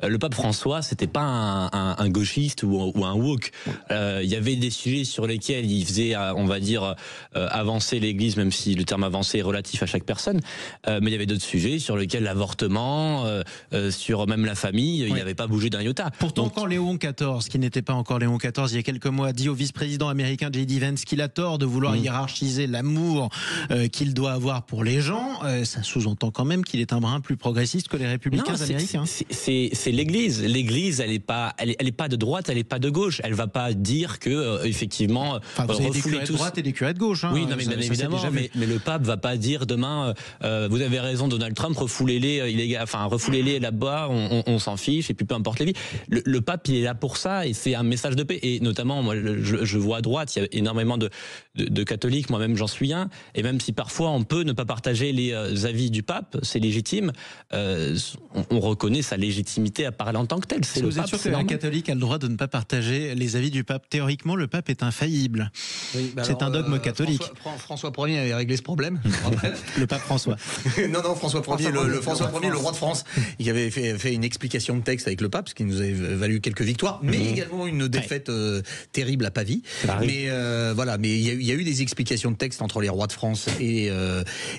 Le pape François, c'était pas un gauchiste ou un woke. Il y avait des sujets sur lesquels il faisait, on va dire, avancer l'Église, même si le terme avancer est relatif à chaque personne. Mais il y avait d'autres sujets sur lesquels l'avortement, sur même la famille, il n'avait pas bougé d'un iota. Pourtant, quand Léon XIV, qui n'était pas encore Léon XIV, il y a quelques mois, a dit au vice-président américain J.D. Vance qu'il a tort de vouloir hiérarchiser l'amour qu'il doit avoir pour les gens, ça sous-entend quand même qu'il est un brin plus progressiste que les républicains américains. C'est l'Église. L'Église, elle est pas de droite, elle est pas de gauche. Elle va pas dire que effectivement. Enfin, vous avez des curés de droite et des curés de gauche. Hein, oui, non, mais bien évidemment. Mais le pape va pas dire demain. Vous avez raison, Donald Trump, refoulez-les là-bas. On s'en fiche et puis peu importe les vies. Le pape, il est là pour ça et c'est un message de paix. Et notamment, moi, je vois à droite, il y a énormément de catholiques. Moi-même, j'en suis un. Et même si parfois on peut ne pas partager les avis du pape, c'est légitime. On reconnaît sa légitimité à parler en tant que tel. C'est vous êtes sûr qu'un catholique a le droit de ne pas partager les avis du pape? Théoriquement, le pape est infaillible. Oui, c'est un dogme catholique. François Ier avait réglé ce problème. Le pape François. Non, François Ier, le roi de France. Il avait fait une explication de texte avec le pape, ce qui nous a valu quelques victoires, mais également une défaite terrible à Pavie. Mais voilà, mais il y a eu des explications de texte entre les rois de France et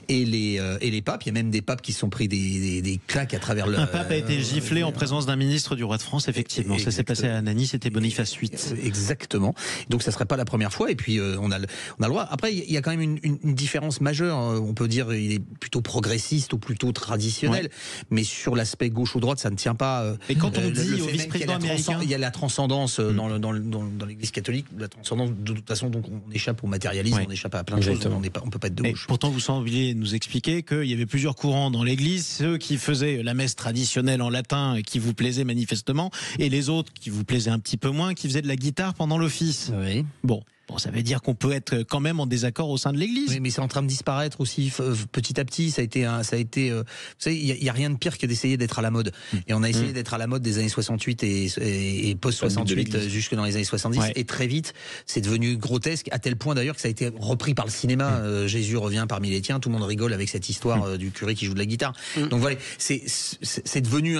les papes. Il y a même des papes qui se sont pris des claques à travers le. Un pape a été giflé en présence d'un ministre du roi de France, effectivement. Ça s'est passé à Anagni, c'était Boniface VIII. Exactement. Donc ça serait pas la première fois. Et puis on a le droit. Après, il y a quand même une différence majeure. On peut dire il est plutôt progressiste ou plutôt traditionnel. Ouais. Mais sur l'aspect gauche ou droite, ça ne tient pas. Et quand on dit au vice-président américain, il y a la transcendance dans l'Église catholique, la transcendance de toute façon. Donc on échappe au matérialisme, on échappe à plein de choses. On peut pas être de gauche. Pourtant, vous sembliez nous expliquer qu'il y avait plusieurs courants dans l'Église, ceux qui faisaient la messe traditionnelle en latin qui vous plaisait manifestement, et les autres qui vous plaisaient un petit peu moins, qui faisaient de la guitare pendant l'office. Oui. Bon, ça veut dire qu'on peut être quand même en désaccord au sein de l'Église. Oui, mais c'est en train de disparaître aussi petit à petit. Ça a été. Vous savez, il y a rien de pire que d'essayer d'être à la mode. Et on a essayé d'être à la mode des années 68 et post 68 jusque dans les années 70. Ouais. Et très vite, c'est devenu grotesque à tel point d'ailleurs que ça a été repris par le cinéma. Jésus revient parmi les tiens. Tout le monde rigole avec cette histoire du curé qui joue de la guitare. Donc voilà, c'est devenu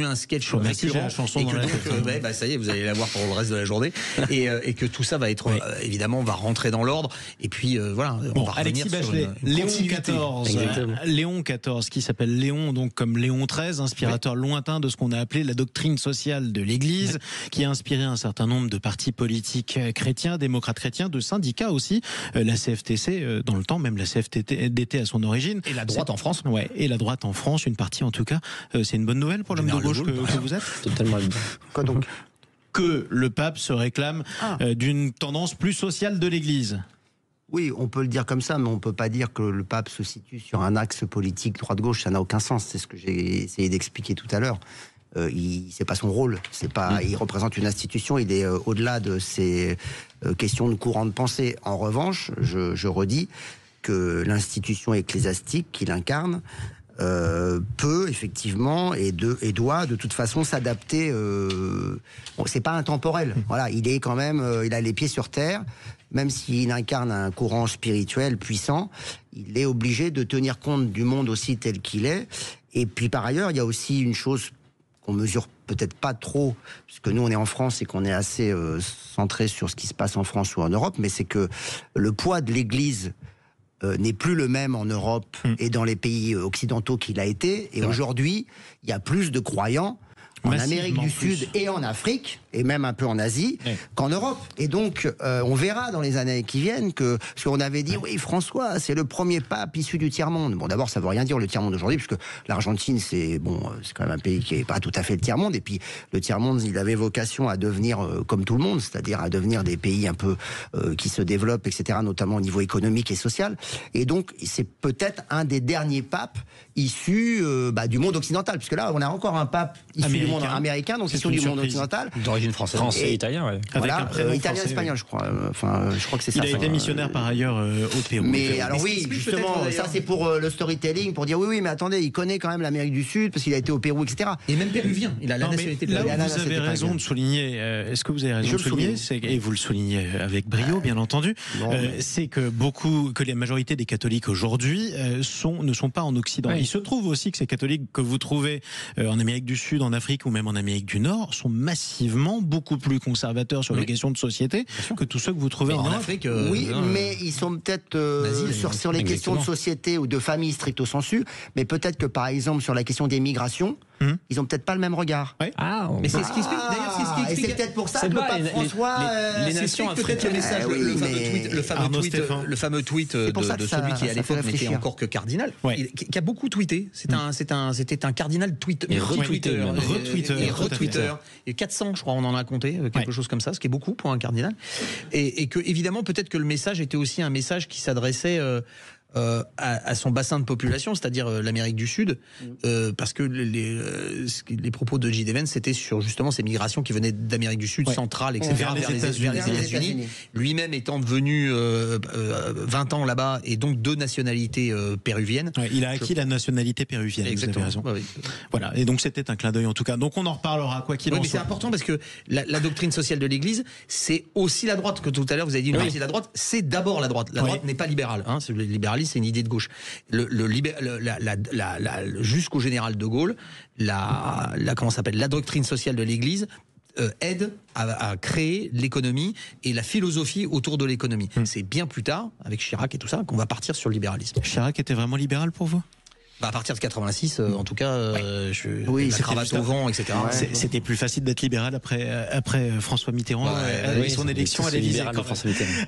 un sketch récurrent. Et que donc, ça y est, vous allez la voir pour le reste de la journée. Et que tout ça va être évidemment, on va rentrer dans l'ordre. Et puis, voilà, on va revenir sur Léon XIV, qui s'appelle Léon, donc comme Léon XIII, inspirateur lointain de ce qu'on a appelé la doctrine sociale de l'Église, qui a inspiré un certain nombre de partis politiques chrétiens, démocrates chrétiens, de syndicats aussi, la CFTC dans le temps, même la CFDT à son origine. Et la droite en France. Ouais, et la droite en France, une partie en tout cas. C'est une bonne nouvelle pour l'homme de gauche que vous êtes. Totalement. Quoi donc? Que le pape se réclame d'une tendance plus sociale de l'Église. Oui, on peut le dire comme ça, mais on ne peut pas dire que le pape se situe sur un axe politique droite-gauche. Ça n'a aucun sens. C'est ce que j'ai essayé d'expliquer tout à l'heure. C'est pas son rôle. Il représente une institution. Il est au-delà de ces questions de courant de pensée. En revanche, je redis que l'institution ecclésiastique qu'il incarne peut effectivement et doit de toute façon s'adapter. C'est pas intemporel. Voilà, il est quand même, il a les pieds sur terre. Même s'il incarne un courant spirituel puissant, il est obligé de tenir compte du monde aussi tel qu'il est. Et puis par ailleurs, il y a aussi une chose qu'on mesure peut-être pas trop, puisque nous on est en France et qu'on est assez centré sur ce qui se passe en France ou en Europe, mais c'est que le poids de l'Église n'est plus le même en Europe et dans les pays occidentaux qu'il a été. Et aujourd'hui, il y a plus de croyants en Amérique du Sud et en Afrique, et même un peu en Asie, qu'en Europe. Et donc, on verra dans les années qui viennent que, parce qu'on avait dit, oui, François, c'est le premier pape issu du tiers-monde. Bon, d'abord, ça veut rien dire le tiers-monde aujourd'hui, puisque l'Argentine, c'est quand même un pays qui n'est pas tout à fait le tiers-monde. Et puis, le tiers-monde, il avait vocation à devenir comme tout le monde, c'est-à-dire à devenir des pays un peu qui se développent, etc., notamment au niveau économique et social. Et donc, c'est peut-être un des derniers papes issus du monde occidental, puisque là, on a encore un pape issu du monde américain, donc issu du monde occidental. D'origine française. Français et italien, ouais. Voilà, italien-espagnol, je crois. Enfin, je crois que c'est ça. Il a été missionnaire par ailleurs au Pérou. Mais alors oui, justement, ça c'est pour le storytelling, pour dire oui, mais attendez, il connaît quand même l'Amérique du Sud, parce qu'il a été au Pérou, etc. Et même péruvien, il a la nationalité là où péruvienne. vous avez raison de souligner, est-ce que vous avez raison de souligner, et vous le soulignez avec brio, bien entendu, c'est que la majorité des catholiques aujourd'hui ne sont pas en Occident. Il se trouve aussi que ces catholiques que vous trouvez en Amérique du Sud, en Afrique ou même en Amérique du Nord sont massivement beaucoup plus conservateurs sur les questions de société que tous ceux que vous trouvez en Afrique. Mais ils sont peut-être sur les questions de société ou de famille stricto sensu, mais peut-être que par exemple sur la question des migrations, ils ont peut-être pas le même regard. Mais c'est ce qui explique. D'ailleurs, c'est ce qui explique. Et c'est peut-être pour ça que le pape François, les nations africaines, le message, le fameux tweet de celui qui à l'époque n'était encore que cardinal, qui a beaucoup tweeté. C'était un cardinal tweet, retweeteur. Et 400, je crois, on en a compté quelque chose comme ça, ce qui est beaucoup pour un cardinal. Et que évidemment, peut-être que le message était aussi un message qui s'adressait à son bassin de population, c'est-à-dire l'Amérique du Sud, parce que les propos de J. Evans, c'était sur justement ces migrations qui venaient d'Amérique du Sud, centrale, etc., vers les États-Unis. Lui-même étant venu 20 ans là-bas, et donc de nationalité péruvienne. Il a acquis la nationalité péruvienne, exactement. Vous avez raison. Voilà, et donc c'était un clin d'œil en tout cas. Donc on en reparlera, quoi qu'il en soit. Mais c'est important parce que la doctrine sociale de l'Église, c'est aussi la droite, que tout à l'heure vous avez dit, c'est la droite, c'est d'abord la droite. La droite n'est pas libérale, le libéralisme, c'est une idée de gauche. Jusqu'au général de Gaulle, la doctrine sociale de l'Église aide à créer l'économie et la philosophie autour de l'économie. C'est bien plus tard, avec Chirac et tout ça, qu'on va partir sur le libéralisme. Chirac était vraiment libéral pour vous ? À partir de 86, en tout cas, la cravate au vent, etc. C'était plus facile d'être libéral après François Mitterrand et son élection à l'Élysée.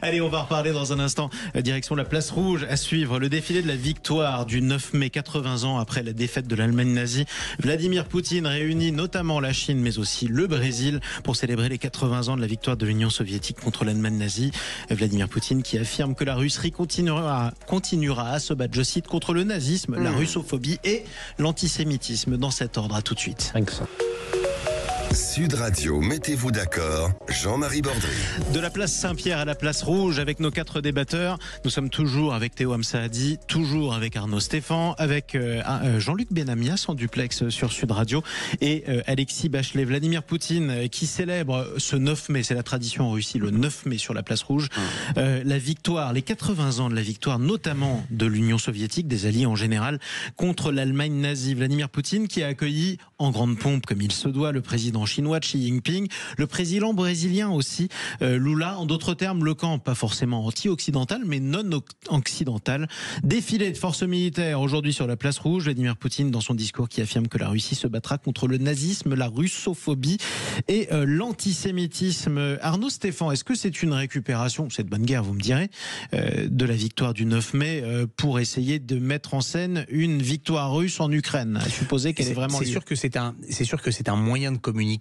Allez, on va reparler dans un instant. Direction la Place Rouge, à suivre le défilé de la victoire du 9 mai, 80 ans après la défaite de l'Allemagne nazie. Vladimir Poutine réunit notamment la Chine, mais aussi le Brésil, pour célébrer les 80 ans de la victoire de l'Union soviétique contre l'Allemagne nazie. Vladimir Poutine qui affirme que la Russie continuera à se battre, je cite, contre le nazisme, la russophobie et l'antisémitisme. Dans cet ordre, à tout de suite. Sud Radio, mettez-vous d'accord, Jean-Marie Bordry. De la place Saint-Pierre à la place Rouge, avec nos 4 débatteurs, nous sommes toujours avec Théo Hamsaadi, toujours avec Arnaud Stéphan, avec Jean-Luc Benamias en duplex sur Sud Radio et Alexis Bachelet. Vladimir Poutine qui célèbre ce 9 mai, c'est la tradition en Russie, le 9 mai sur la place Rouge, la victoire, les 80 ans de la victoire, notamment de l'Union soviétique, des alliés en général, contre l'Allemagne nazie. Vladimir Poutine qui a accueilli en grande pompe, comme il se doit, le président chinois Xi Jinping, le président brésilien aussi, Lula, en d'autres termes, le camp pas forcément anti-occidental, mais non-occidental. Défilé de forces militaires aujourd'hui sur la place Rouge, Vladimir Poutine dans son discours qui affirme que la Russie se battra contre le nazisme, la russophobie et l'antisémitisme. Arnaud Stéphan, est-ce que c'est une récupération, cette bonne guerre vous me direz, de la victoire du 9 mai pour essayer de mettre en scène une victoire russe en Ukraine, à supposer qu'elle est vraiment... C'est sûr que c'est un moyen de communication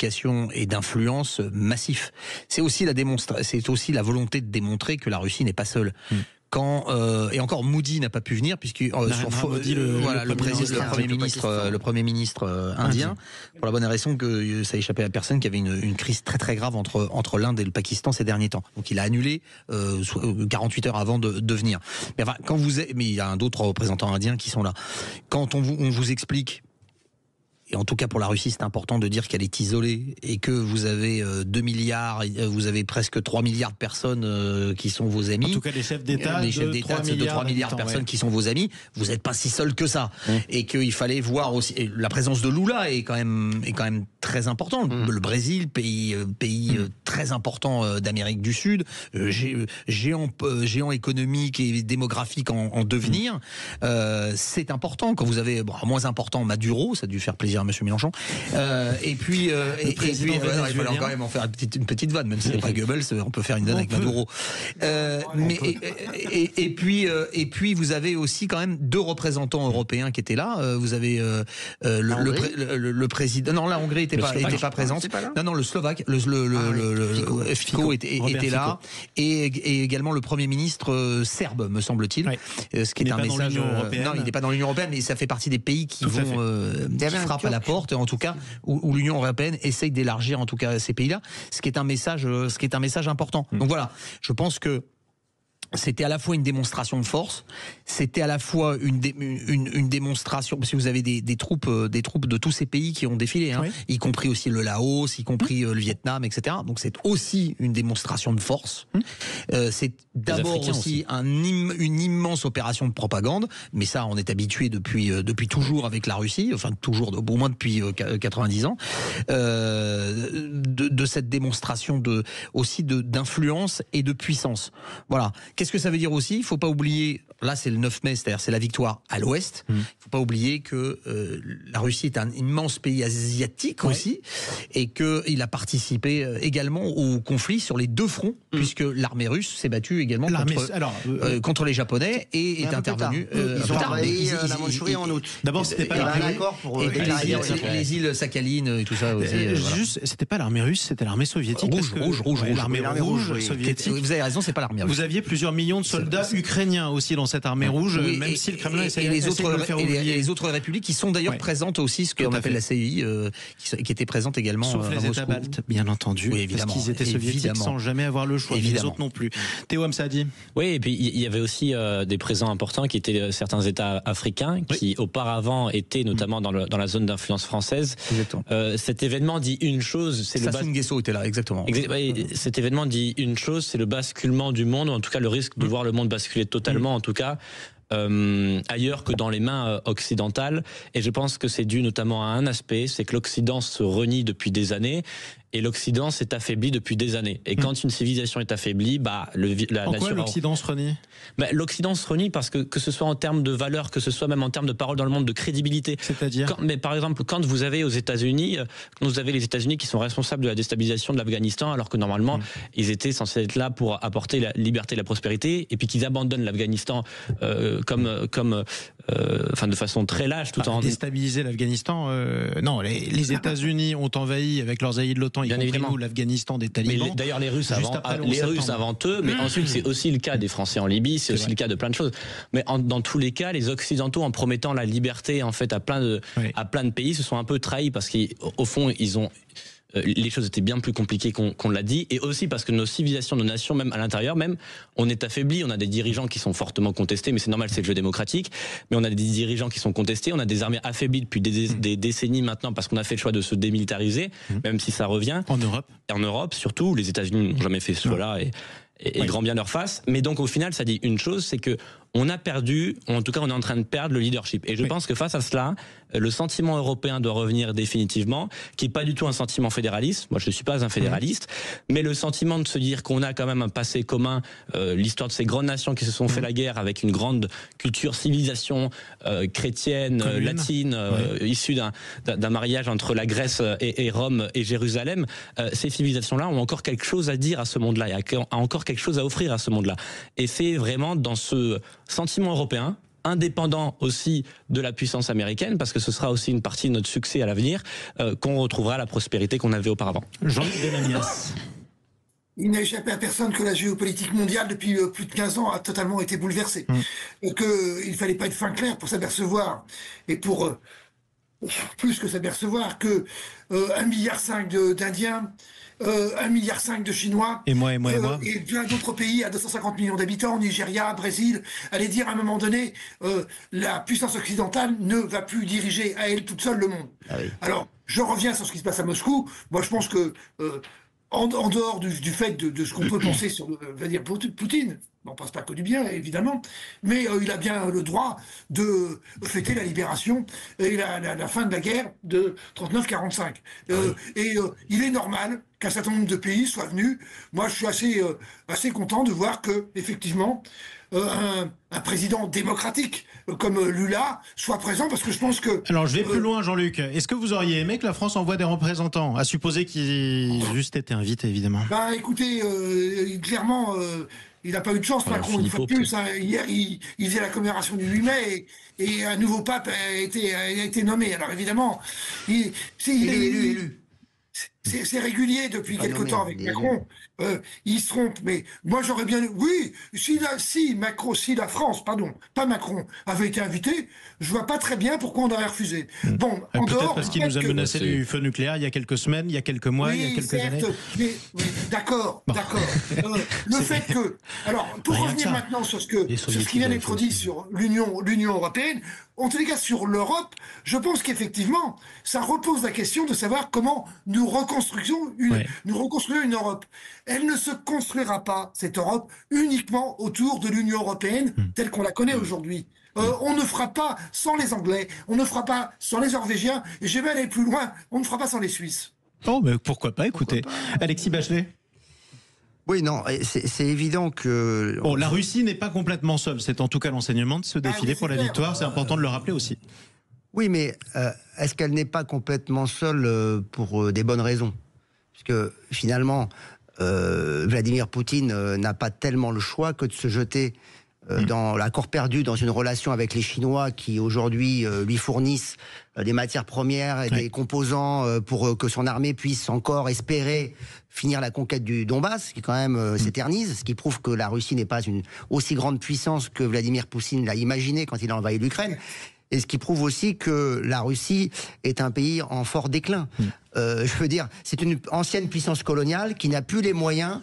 et d'influence massif. C'est aussi la volonté de démontrer que la Russie n'est pas seule. et encore Modi n'a pas pu venir puisque le premier ministre indien, pour la bonne raison que ça échappait à personne, qu'il y avait une crise très très grave entre l'Inde et le Pakistan ces derniers temps. Donc il a annulé 48 heures avant de venir. Mais enfin, mais il y a d'autres représentants indiens qui sont là. Quand on vous explique, et en tout cas pour la Russie, c'est important de dire qu'elle est isolée et que vous avez 2 milliards, vous avez presque 3 milliards de personnes qui sont vos amis. En tout cas, les chefs d'État de 3 milliards de personnes qui sont vos amis. Vous n'êtes pas si seul que ça. Et qu'il fallait voir aussi, et la présence de Lula est quand même très importante. Le Brésil, pays très important d'Amérique du Sud, géant économique et démographique en devenir. C'est important. Quand vous avez, moins important, Maduro, ça a dû faire plaisir à M. Mélenchon. Et puis, il fallait quand même en faire une petite vanne, même si c'est pas Goebbels, on peut faire une vanne avec Maduro. Et puis, vous avez aussi quand même 2 représentants européens qui étaient là. Vous avez le président. Non, la Hongrie n'était pas présente. Non, le Slovaque, Fico était là, et également le Premier ministre serbe, me semble-t-il. Ce qui est un message. Non, il n'est pas dans l'Union européenne, mais ça fait partie des pays qui frappent à la porte, en tout cas, où l'Union européenne essaye d'élargir, en tout cas, ces pays-là, ce qui est un message important. Donc voilà, je pense que c'était à la fois une démonstration de force, c'était à la fois une démonstration, parce que vous avez des troupes de tous ces pays qui ont défilé, y compris aussi le Laos, y compris le Vietnam, etc. Donc c'est aussi une démonstration de force. C'est d'abord aussi une immense opération de propagande, mais ça on est habitué depuis toujours avec la Russie, enfin toujours, au moins depuis 90 ans, de cette démonstration aussi d'influence et de puissance. Voilà. Qu'est-ce que ça veut dire aussi ? Il ne faut pas oublier, là c'est le 9 mai, c'est-à-dire c'est la victoire à l'ouest. Il ne faut pas oublier que la Russie est un immense pays asiatique aussi, et qu'il a participé également au conflit sur les 2 fronts, puisque l'armée russe s'est battue également contre les Japonais et est intervenue. Ils ont envahi la Mandchourie en août. D'abord, c'était pas l'armée russe. Les îles Sakhalines et tout ça aussi. Juste, c'était pas l'armée russe, c'était l'armée soviétique. Rouge. L'armée rouge soviétique. Vous avez raison, c'est pas l'armée russe. Vous aviez plusieurs millions de soldats ukrainiens aussi dans cette armée rouge, même si le Kremlin essaye de le faire oublier. Et les autres républiques qui sont d'ailleurs présentes aussi, ce qu'on appelle la CEI, qui était présente également. Sauf les États baltes, bien entendu, parce qu'ils étaient soviétiques sans jamais avoir le choix. Les autres non plus. Théo Hamsadi. Oui, et puis il y avait aussi des présents importants qui étaient certains États africains qui auparavant étaient notamment dans la zone d'influence française. Cet événement dit une chose, c'est Sassou Nguesso était là, exactement. Cet événement dit une chose, c'est le basculement du monde, ou en tout cas le risque de voir le monde basculer totalement, en tout cas ailleurs que dans les mains occidentales. Et je pense que c'est dû notamment à un aspect, c'est que l'Occident se renie depuis des années. Et l'Occident s'est affaibli depuis des années. Et quand une civilisation est affaiblie, la nature. Pourquoi l'Occident se renie ? L'Occident se renie parce que ce soit en termes de valeur, que ce soit même en termes de parole dans le monde, de crédibilité. C'est-à-dire ? Mais par exemple, quand vous avez les États-Unis qui sont responsables de la déstabilisation de l'Afghanistan, alors que normalement ils étaient censés être là pour apporter la liberté et la prospérité, et puis qu'ils abandonnent l'Afghanistan de façon très lâche, tout en déstabiliser l'Afghanistan. Non, les États-Unis ont envahi avec leurs alliés de l'OTAN. Bien évidemment, l'Afghanistan des talibans. D'ailleurs, les Russes avant eux, mais ensuite c'est aussi le cas des Français en Libye, c'est aussi le cas de plein de choses. Mais dans tous les cas, les Occidentaux, en promettant la liberté en fait à plein de pays, se sont un peu trahis parce qu'au fond ils ont les choses étaient bien plus compliquées qu'on l'a dit, et aussi parce que nos civilisations, nos nations, même à l'intérieur, on est affaiblis. On a des dirigeants qui sont fortement contestés, mais c'est normal, c'est le jeu démocratique. Mais on a des dirigeants qui sont contestés, on a des armées affaiblies depuis des décennies maintenant parce qu'on a fait le choix de se démilitariser, même si ça revient. En Europe. Et en Europe, surtout, les États-Unis n'ont jamais fait ce choix-là et grand bien leur face. Mais donc au final, ça dit une chose, c'est que on a perdu, en tout cas on est en train de perdre le leadership. Et je pense que face à cela, le sentiment européen doit revenir définitivement, qui n'est pas du tout un sentiment fédéraliste. Moi je ne suis pas un fédéraliste, mais le sentiment de se dire qu'on a quand même un passé commun, l'histoire de ces grandes nations qui se sont fait la guerre avec une grande culture, civilisation chrétienne, latine, issue d'un mariage entre la Grèce et Rome et Jérusalem. Ces civilisations-là ont encore quelque chose à dire à ce monde-là, et ont encore quelque chose à offrir à ce monde-là. Et c'est vraiment dans ce sentiment européen, indépendant aussi de la puissance américaine, parce que ce sera aussi une partie de notre succès à l'avenir, qu'on retrouvera la prospérité qu'on avait auparavant. Jean-Luc Benamias. Il n'a échappé à personne que la géopolitique mondiale, depuis plus de 15 ans, a totalement été bouleversée. Et qu'il ne fallait pas être fin clair pour s'apercevoir, et pour plus que s'apercevoir, que 1,5 milliard d'Indiens, 1,5 milliard de Chinois, et plein d'autres pays à 250 millions d'habitants, Nigeria, Brésil, allaient dire à un moment donné, la puissance occidentale ne va plus diriger à elle toute seule le monde. Ah oui. Alors, je reviens sur ce qui se passe à Moscou. Moi, je pense que en dehors du fait de ce qu'on peut penser sur Vladimir Poutine, on ne pense pas que du bien, évidemment, mais il a bien le droit de fêter la libération et la fin de la guerre de 39-45. Et il est normal qu'un certain nombre de pays soient venus. Moi, je suis assez content de voir que, effectivement, un président démocratique comme Lula soit présent, parce que je pense que... Alors, je vais plus loin, Jean-Luc. Est-ce que vous auriez aimé que la France envoie des représentants, à supposer qu'ils aient juste été invités, évidemment? Écoutez, clairement... il n'a pas eu de chance, Macron, une fois de plus. Hier, il faisait la commémoration du 8 mai et un nouveau pape a été nommé. Alors évidemment, il est élu. C'est régulier depuis quelque temps avec Macron. Il se trompe, mais moi j'aurais bien... Oui, si la France, pas Macron, avait été invité, je vois pas très bien pourquoi on aurait refusé. Bon, en peut-être dehors... parce qu'il nous a menacé du feu nucléaire il y a quelques semaines, il y a quelques mois, il y a quelques années. Oui, d'accord. Le fait que... Alors, pour revenir maintenant sur ce qui vient d'être dit sur l'Union européenne, en tous les cas sur l'Europe, je pense qu'effectivement, ça repose la question de savoir comment nous reconstruisons une Europe. Elle ne se construira pas, cette Europe, uniquement autour de l'Union européenne telle qu'on la connaît aujourd'hui. On ne fera pas sans les Anglais, on ne fera pas sans les Norvégiens, et je vais aller plus loin, on ne fera pas sans les Suisses. Oh, mais pourquoi pas, écoutez. Alexis Bachelet? Oui, non, c'est évident que... Bon, la Russie n'est pas complètement seule, c'est en tout cas l'enseignement de ce défilé pour la victoire, c'est important de le rappeler aussi. Oui, mais est-ce qu'elle n'est pas complètement seule pour des bonnes raisons? Parce que finalement, Vladimir Poutine n'a pas tellement le choix que de se jeter dans l'accord perdu dans une relation avec les Chinois qui aujourd'hui lui fournissent des matières premières et des composants pour que son armée puisse encore espérer finir la conquête du Donbass, qui quand même s'éternise, ce qui prouve que la Russie n'est pas une aussi grande puissance que Vladimir Poutine l'a imaginé quand il a envahi l'Ukraine. Et ce qui prouve aussi que la Russie est un pays en fort déclin. Je veux dire, c'est une ancienne puissance coloniale qui n'a plus les moyens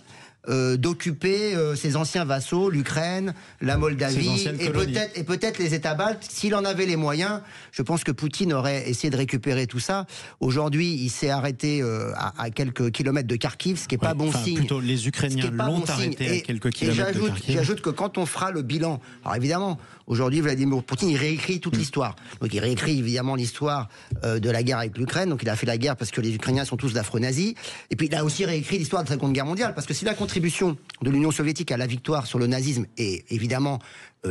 d'occuper ses anciens vassaux, l'Ukraine, la Moldavie et peut-être les États baltes. S'il en avait les moyens, je pense que Poutine aurait essayé de récupérer tout ça. Aujourd'hui, il s'est arrêté à quelques kilomètres de Kharkiv, ce qui n'est pas bon signe. Plutôt, les Ukrainiens l'ont arrêté à quelques kilomètres de Kharkiv. J'ajoute que quand on fera le bilan, alors évidemment, aujourd'hui, Vladimir Poutine, il réécrit toute l'histoire. Donc il réécrit évidemment l'histoire de la guerre avec l'Ukraine. Donc il a fait la guerre parce que les Ukrainiens sont tous d'affreux nazis. Et puis il a aussi réécrit l'histoire de la Seconde Guerre mondiale. Parce que si la contribution de l'Union soviétique à la victoire sur le nazisme est évidemment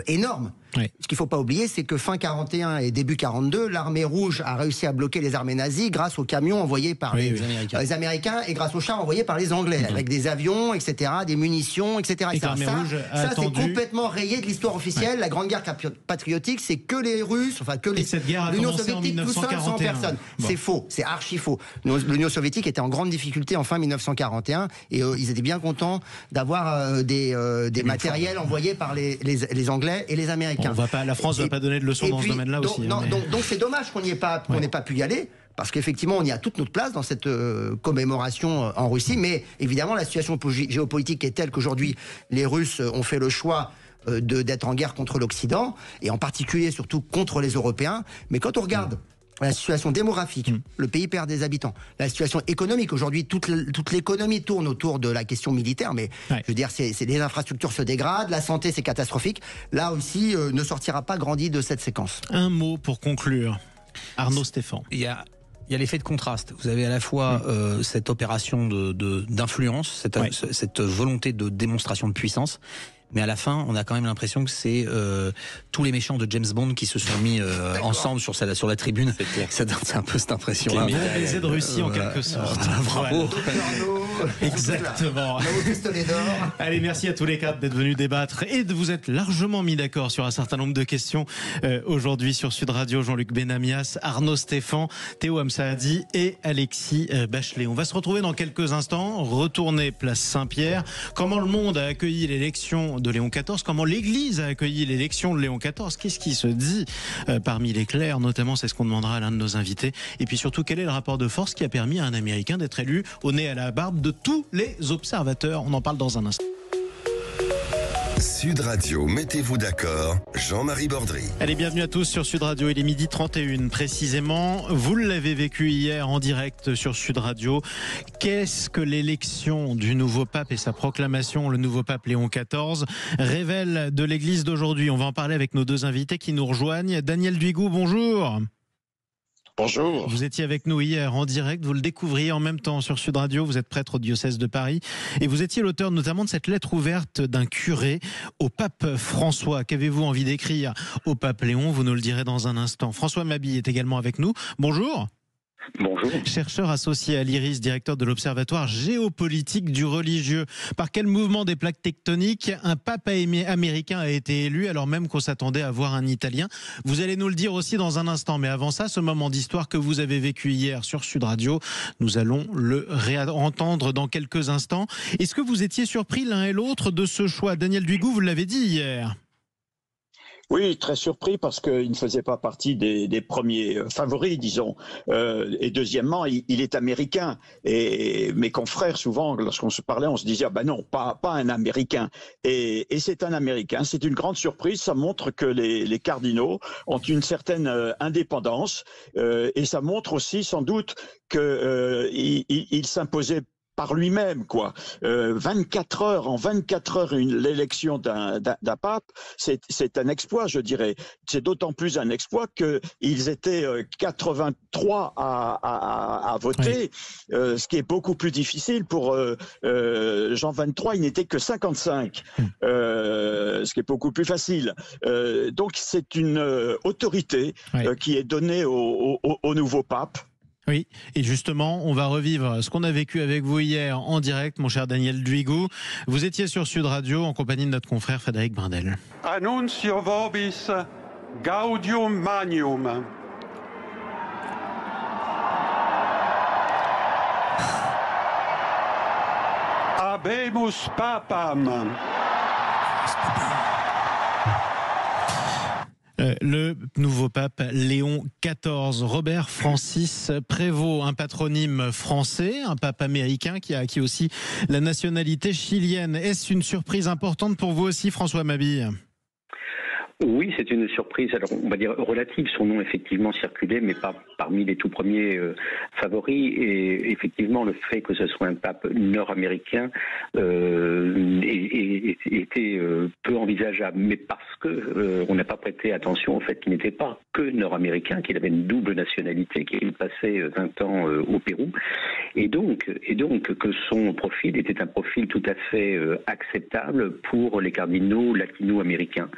énorme. Oui. Ce qu'il ne faut pas oublier, c'est que fin 41 et début 42, l'armée rouge a réussi à bloquer les armées nazies grâce aux camions envoyés par les Américains et grâce aux chars envoyés par les Anglais, avec des avions, etc., des munitions, etc. Et ça, c'est complètement rayé de l'histoire officielle. La Grande Guerre patriotique, c'est que les Russes, enfin que l'Union soviétique tout seul, sans personne. Bon. C'est faux, c'est archi faux. L'Union soviétique était en grande difficulté en fin 1941 et ils étaient bien contents d'avoir des matériels envoyés par les Anglais et les Américains. La France ne va pas donner de leçons dans ce domaine-là aussi. Donc c'est dommage qu'on n'ait pas pu y aller, parce qu'effectivement on y a toute notre place dans cette commémoration en Russie, mais évidemment la situation géopolitique est telle qu'aujourd'hui les Russes ont fait le choix d'être en guerre contre l'Occident, et en particulier surtout contre les Européens. Mais quand on regarde la situation démographique, le pays perd des habitants. La situation économique, aujourd'hui, toute l'économie tourne autour de la question militaire, mais je veux dire, les infrastructures se dégradent, la santé, c'est catastrophique. Là aussi, ne sortira pas grandi de cette séquence. Un mot pour conclure. Arnaud Stéphan. Il y a l'effet de contraste. Vous avez à la fois cette opération d'influence, cette volonté de démonstration de puissance, mais à la fin, on a quand même l'impression que c'est tous les méchants de James Bond qui se sont mis ensemble sur la tribune. C'est un peu cette impression-là. Les baisers de Russie en quelque sorte. Bravo. Exactement. Allez, merci à tous les quatre d'être venus débattre et de vous être largement mis d'accord sur un certain nombre de questions aujourd'hui sur Sud Radio. Jean-Luc Benamias, Arnaud Stéphan, Théo Hamsaadi et Alexis Bachelet. On va se retrouver dans quelques instants. Retourner place Saint-Pierre. Comment le monde a accueilli l'élection de Léon XIV? Comment l'Église a accueilli l'élection de Léon XIV? Qu'est-ce qui se dit parmi les clercs? Notamment, c'est ce qu'on demandera à l'un de nos invités. Et puis surtout, quel est le rapport de force qui a permis à un Américain d'être élu au nez à la barbe de tous les observateurs? On en parle dans un instant. Sud Radio, mettez-vous d'accord, Jean-Marie Bordry. Allez, bienvenue à tous sur Sud Radio, il est 12h31 précisément. Vous l'avez vécu hier en direct sur Sud Radio. Qu'est-ce que l'élection du nouveau pape et sa proclamation, le nouveau pape Léon XIV, révèle de l'Église d'aujourd'hui? On va en parler avec nos deux invités qui nous rejoignent. Daniel Duigou, bonjour. Bonjour. Vous étiez avec nous hier en direct, vous le découvriez en même temps sur Sud Radio, vous êtes prêtre au diocèse de Paris et vous étiez l'auteur notamment de cette lettre ouverte d'un curé au pape François. Qu'avez-vous envie d'écrire au pape Léon? Vous nous le direz dans un instant. François Mabille est également avec nous. Bonjour. Bonjour. Chercheur associé à l'IRIS, directeur de l'Observatoire géopolitique du religieux. Par quel mouvement des plaques tectoniques un pape américain a été élu alors même qu'on s'attendait à voir un Italien? Vous allez nous le dire aussi dans un instant. Mais avant ça, ce moment d'histoire que vous avez vécu hier sur Sud Radio, nous allons le réentendre dans quelques instants. Est-ce que vous étiez surpris l'un et l'autre de ce choix? Daniel Duigou, vous l'avez dit hier. Oui, très surpris parce qu'il ne faisait pas partie des premiers favoris, disons. Et deuxièmement, il est américain. Et mes confrères, souvent, lorsqu'on se parlait, on se disait, ah ben non, pas un Américain. Et c'est un Américain. C'est une grande surprise. Ça montre que les cardinaux ont une certaine indépendance. Et ça montre aussi, sans doute, qu'il s'imposait par lui-même, quoi. 24 heures, en 24 heures, l'élection d'un pape, c'est un exploit, je dirais. C'est d'autant plus un exploit qu'ils étaient 83 à voter, oui. Ce qui est beaucoup plus difficile pour Jean XXIII, il n'était que 55, ce qui est beaucoup plus facile. Donc c'est une autorité qui est donnée au nouveau pape. Oui, et justement, on va revivre ce qu'on a vécu avec vous hier en direct, mon cher Daniel Duigou. Vous étiez sur Sud Radio en compagnie de notre confrère Frédéric Brindel. Annuncio vobis gaudium magnum. Habemus papam. Le nouveau pape Léon XIV, Robert Francis Prévost, un patronyme français, un pape américain qui a acquis aussi la nationalité chilienne. Est-ce une surprise importante pour vous aussi, François Mabille ? Oui, c'est une surprise, alors on va dire relative, son nom effectivement circulait, mais pas parmi les tout premiers favoris, et effectivement le fait que ce soit un pape nord-américain était peu envisageable, mais parce que on n'a pas prêté attention au fait qu'il n'était pas que nord-américain, qu'il avait une double nationalité, qu'il passait 20 ans au Pérou, et donc que son profil était un profil tout à fait acceptable pour les cardinaux latino-américains.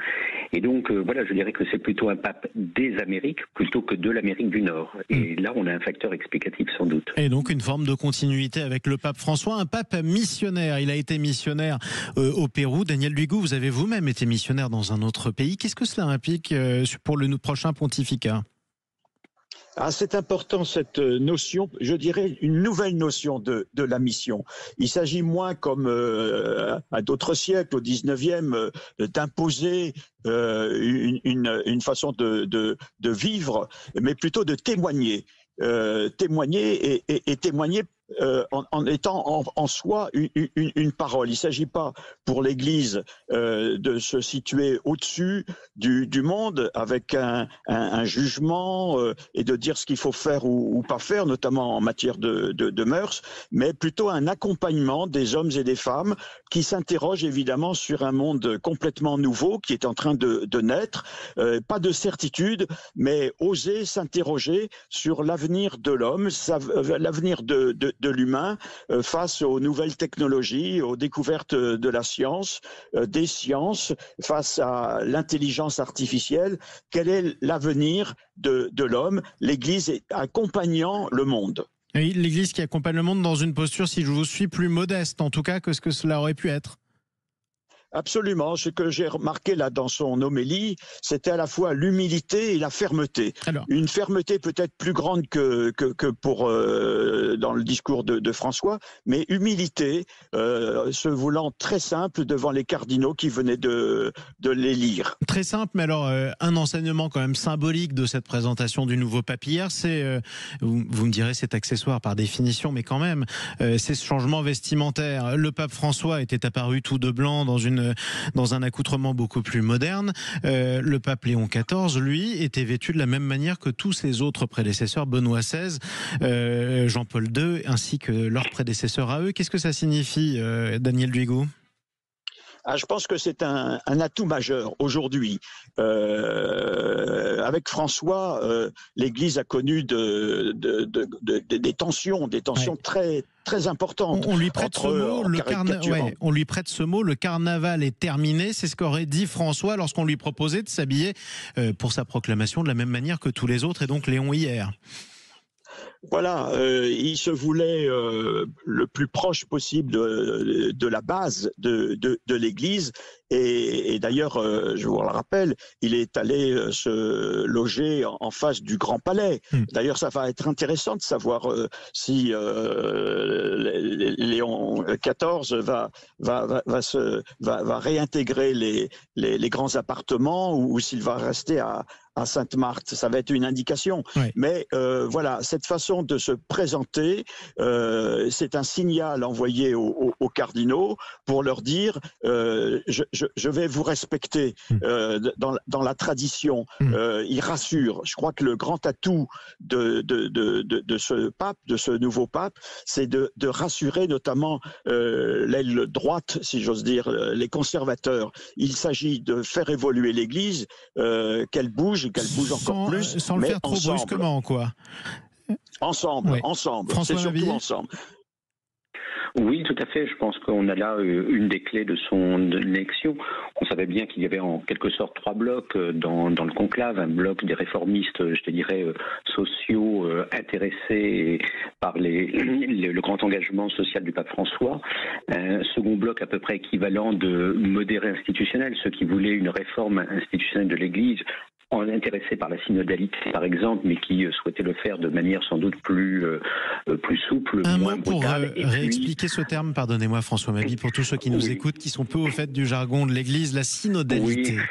Et donc, voilà, je dirais que c'est plutôt un pape des Amériques plutôt que de l'Amérique du Nord. Et là, on a un facteur explicatif sans doute. Et donc, une forme de continuité avec le pape François, un pape missionnaire. Il a été missionnaire au Pérou. Daniel Duigou, vous avez vous-même été missionnaire dans un autre pays. Qu'est-ce que cela implique pour le prochain pontificat ? Ah, c'est important cette notion, je dirais une nouvelle notion de la mission. Il s'agit moins comme à d'autres siècles, au 19e, d'imposer une façon de vivre, mais plutôt de témoigner. Témoigner et témoigner en étant en soi une parole. Il ne s'agit pas pour l'Église de se situer au-dessus du monde avec un jugement et de dire ce qu'il faut faire ou pas faire, notamment en matière de mœurs, mais plutôt un accompagnement des hommes et des femmes qui s'interrogent évidemment sur un monde complètement nouveau qui est en train de naître. Pas de certitude, mais oser s'interroger sur l'avenir de l'homme, l'avenir de l'humain face aux nouvelles technologies, aux découvertes de la science, des sciences, face à l'intelligence artificielle. Quel est l'avenir de l'homme? L'Église est accompagnant le monde. Oui, l'Église qui accompagne le monde dans une posture, si je vous suis, plus modeste, en tout cas, que ce que cela aurait pu être. Absolument. Ce que j'ai remarqué là dans son homélie, c'était à la fois l'humilité et la fermeté. Alors, une fermeté peut-être plus grande que pour dans le discours de François, mais humilité, se voulant très simple devant les cardinaux qui venaient de les lire. Très simple, mais alors un enseignement quand même symbolique de cette présentation du nouveau pape hier, c'est, vous me direz c'est accessoire par définition, mais quand même, c'est ce changement vestimentaire. Le pape François était apparu tout de blanc dans un accoutrement beaucoup plus moderne. Le pape Léon XIV, lui, était vêtu de la même manière que tous ses autres prédécesseurs, Benoît XVI, Jean-Paul II, ainsi que leurs prédécesseurs à eux. Qu'est-ce que ça signifie, Daniel Duigo ? Je pense que c'est un atout majeur aujourd'hui. Avec François, l'Église a connu des tensions très très importantes. On lui prête ce mot, on lui prête ce mot, le carnaval est terminé. C'est ce qu'aurait dit François lorsqu'on lui proposait de s'habiller pour sa proclamation de la même manière que tous les autres, et donc Léon hier. Voilà, il se voulait le plus proche possible de la base de l'Église. Et d'ailleurs, je vous le rappelle, il est allé se loger en face du Grand Palais. D'ailleurs, ça va être intéressant de savoir si Léon XIV va réintégrer les grands appartements ou s'il va rester à Sainte-Marthe. Ça va être une indication. Oui. Mais voilà, cette façon de se présenter, c'est un signal envoyé aux cardinaux pour leur dire je vais vous respecter dans la tradition. Il rassure. Je crois que le grand atout de ce pape, de ce nouveau pape, c'est de rassurer notamment l'aile droite, si j'ose dire, les conservateurs. Il s'agit de faire évoluer l'Église, qu'elle bouge encore plus. Sans le faire trop brusquement, quoi. Ensemble. C'est surtout ensemble. Oui, tout à fait. Je pense qu'on a là une des clés de son élection. On savait bien qu'il y avait en quelque sorte trois blocs dans le conclave. Un bloc des réformistes, je te dirais, sociaux, intéressés par le grand engagement social du pape François. Un second bloc à peu près équivalent de modérés institutionnels, ceux qui voulaient une réforme institutionnelle de l'Église, intéressés par la synodalité, par exemple, mais qui souhaitaient le faire de manière sans doute plus souple, moins brutale. Pour réexpliquer ce terme, pardonnez-moi François Mabille, pour tous ceux qui nous écoutent, qui sont peu au fait du jargon de l'Église, la synodalité. Oui.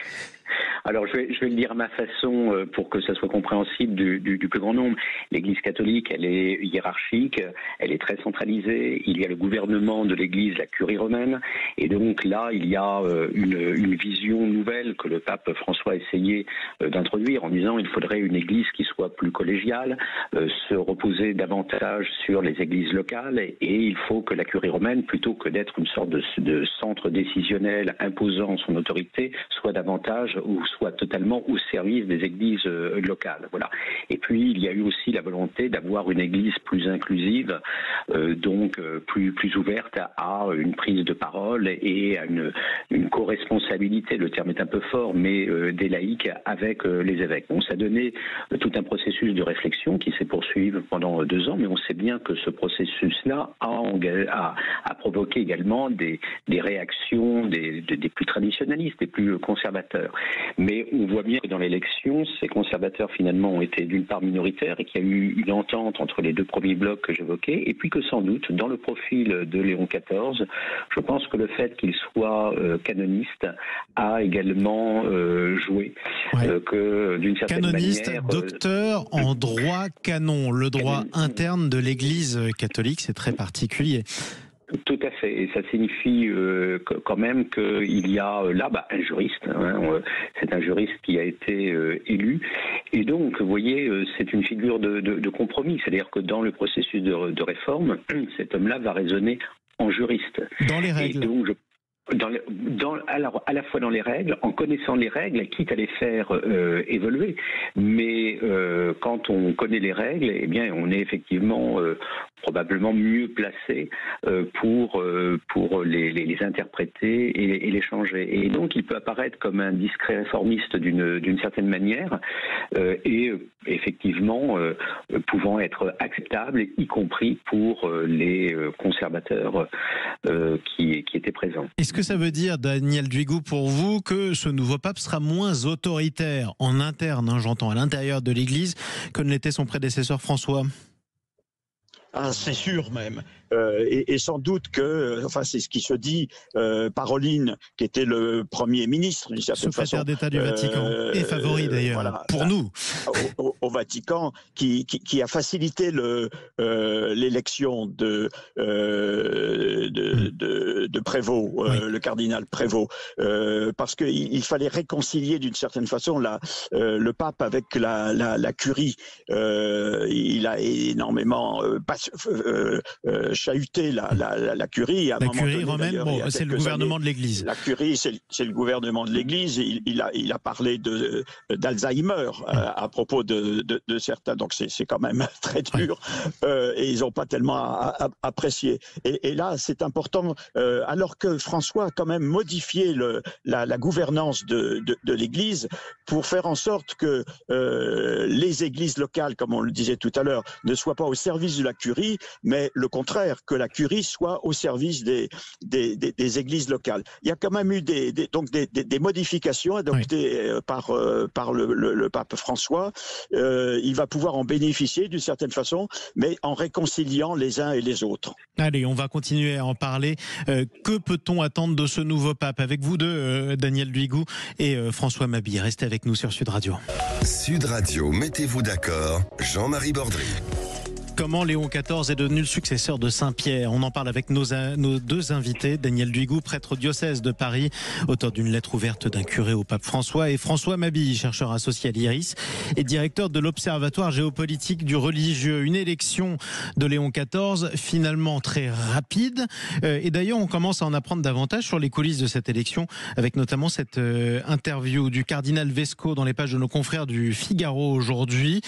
Alors, je vais le dire à ma façon pour que ça soit compréhensible du plus grand nombre. L'Église catholique, elle est hiérarchique, elle est très centralisée. Il y a le gouvernement de l'Église, la curie romaine. Et donc là, il y a une vision nouvelle que le pape François a essayé d'introduire en disant il faudrait une Église qui soit plus collégiale, se reposer davantage sur les églises locales. Et il faut que la curie romaine, plutôt que d'être une sorte de centre décisionnel imposant son autorité, soit davantage ou soit totalement au service des églises locales. Voilà. Et puis, il y a eu aussi la volonté d'avoir une église plus inclusive, donc plus ouverte à une prise de parole et à une co-responsabilité, le terme est un peu fort, mais des laïcs avec les évêques. Bon, ça donnait tout un processus de réflexion qui s'est poursuivi pendant 2 ans, mais on sait bien que ce processus-là a provoqué également des réactions des plus traditionnalistes, des plus conservateurs. Mais on voit bien que dans l'élection, ces conservateurs finalement ont été d'une part minoritaires et qu'il y a eu une entente entre les 2 premiers blocs que j'évoquais, et puis que sans doute, dans le profil de Léon XIV, je pense que le fait qu'il soit canoniste a également joué. Que d'une certaine canoniste, manière... docteur en droit canon, le droit interne de l'Église catholique, c'est très particulier. Tout à fait, et ça signifie quand même qu'il y a là un juriste, c'est un juriste qui a été élu, et donc vous voyez c'est une figure de compromis, c'est-à-dire que dans le processus de réforme, cet homme-là va raisonner en juriste. Dans les règles. Et donc, alors à la fois dans les règles, en connaissant les règles, quitte à les faire évoluer, mais quand on connaît les règles, eh bien on est effectivement probablement mieux placé pour les interpréter et les changer. Et donc il peut apparaître comme un discret réformiste d'une certaine manière et effectivement pouvant être acceptable, y compris pour les conservateurs qui étaient présents. Est-ce que ça veut dire, Daniel Duigou, pour vous, que ce nouveau pape sera moins autoritaire en interne, hein, j'entends, à l'intérieur de l'Église, que ne l'était son prédécesseur François ? Ah, c'est sûr même. Et sans doute que, enfin c'est ce qui se dit, Parolin, qui était le Premier ministre, d'une certaine façon, secrétaire d'État du Vatican, et favori d'ailleurs, voilà, pour nous. Au Vatican, qui a facilité l'élection de Prévost, le cardinal Prévost, parce qu'il fallait réconcilier d'une certaine façon le pape avec la curie. Il a énormément chahuté la curie. La curie romaine, bon, c'est le gouvernement de l'Église. La curie, c'est le gouvernement de l'Église. Il a parlé d'Alzheimer à propos de certains, donc c'est quand même très dur. Et ils n'ont pas tellement apprécié. Et là, c'est important, alors que François a quand même modifié la gouvernance de l'Église pour faire en sorte que les églises locales, comme on le disait tout à l'heure, ne soient pas au service de la curie, mais le contraire, que la curie soit au service des églises locales. Il y a quand même eu des modifications adoptées par le pape François. Il va pouvoir en bénéficier d'une certaine façon, mais en réconciliant les uns et les autres. Allez, on va continuer à en parler. Que peut-on attendre de ce nouveau pape? Avec vous deux, Daniel Duigou et François Mabille. Restez avec nous sur Sud Radio. Sud Radio, mettez-vous d'accord, Jean-Marie Bordry. Comment Léon XIV est devenu le successeur de Saint-Pierre? On en parle avec nos deux invités, Daniel Duigou, prêtre au diocèse de Paris, auteur d'une lettre ouverte d'un curé au pape François, et François Mabille, chercheur associé à l'IRIS et directeur de l'Observatoire géopolitique du religieux. Une élection de Léon XIV finalement très rapide, et d'ailleurs on commence à en apprendre davantage sur les coulisses de cette élection, avec notamment cette interview du cardinal Vesco dans les pages de nos confrères du Figaro aujourd'hui.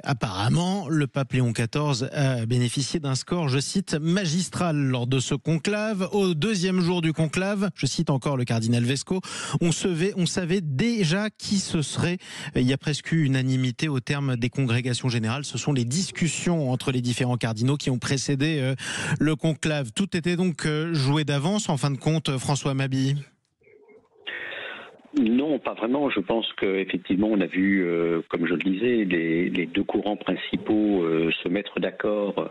Apparemment, le pape Léon XIV a bénéficié d'un score, je cite, magistral lors de ce conclave. Au deuxième jour du conclave, je cite encore le cardinal Vesco, on savait déjà qui ce serait. Il y a presque eu unanimité au terme des congrégations générales. Ce sont les discussions entre les différents cardinaux qui ont précédé le conclave. Tout était donc joué d'avance, en fin de compte, François Mabille? Non, pas vraiment. Je pense qu'effectivement, on a vu, comme je le disais, les deux courants principaux se mettre d'accord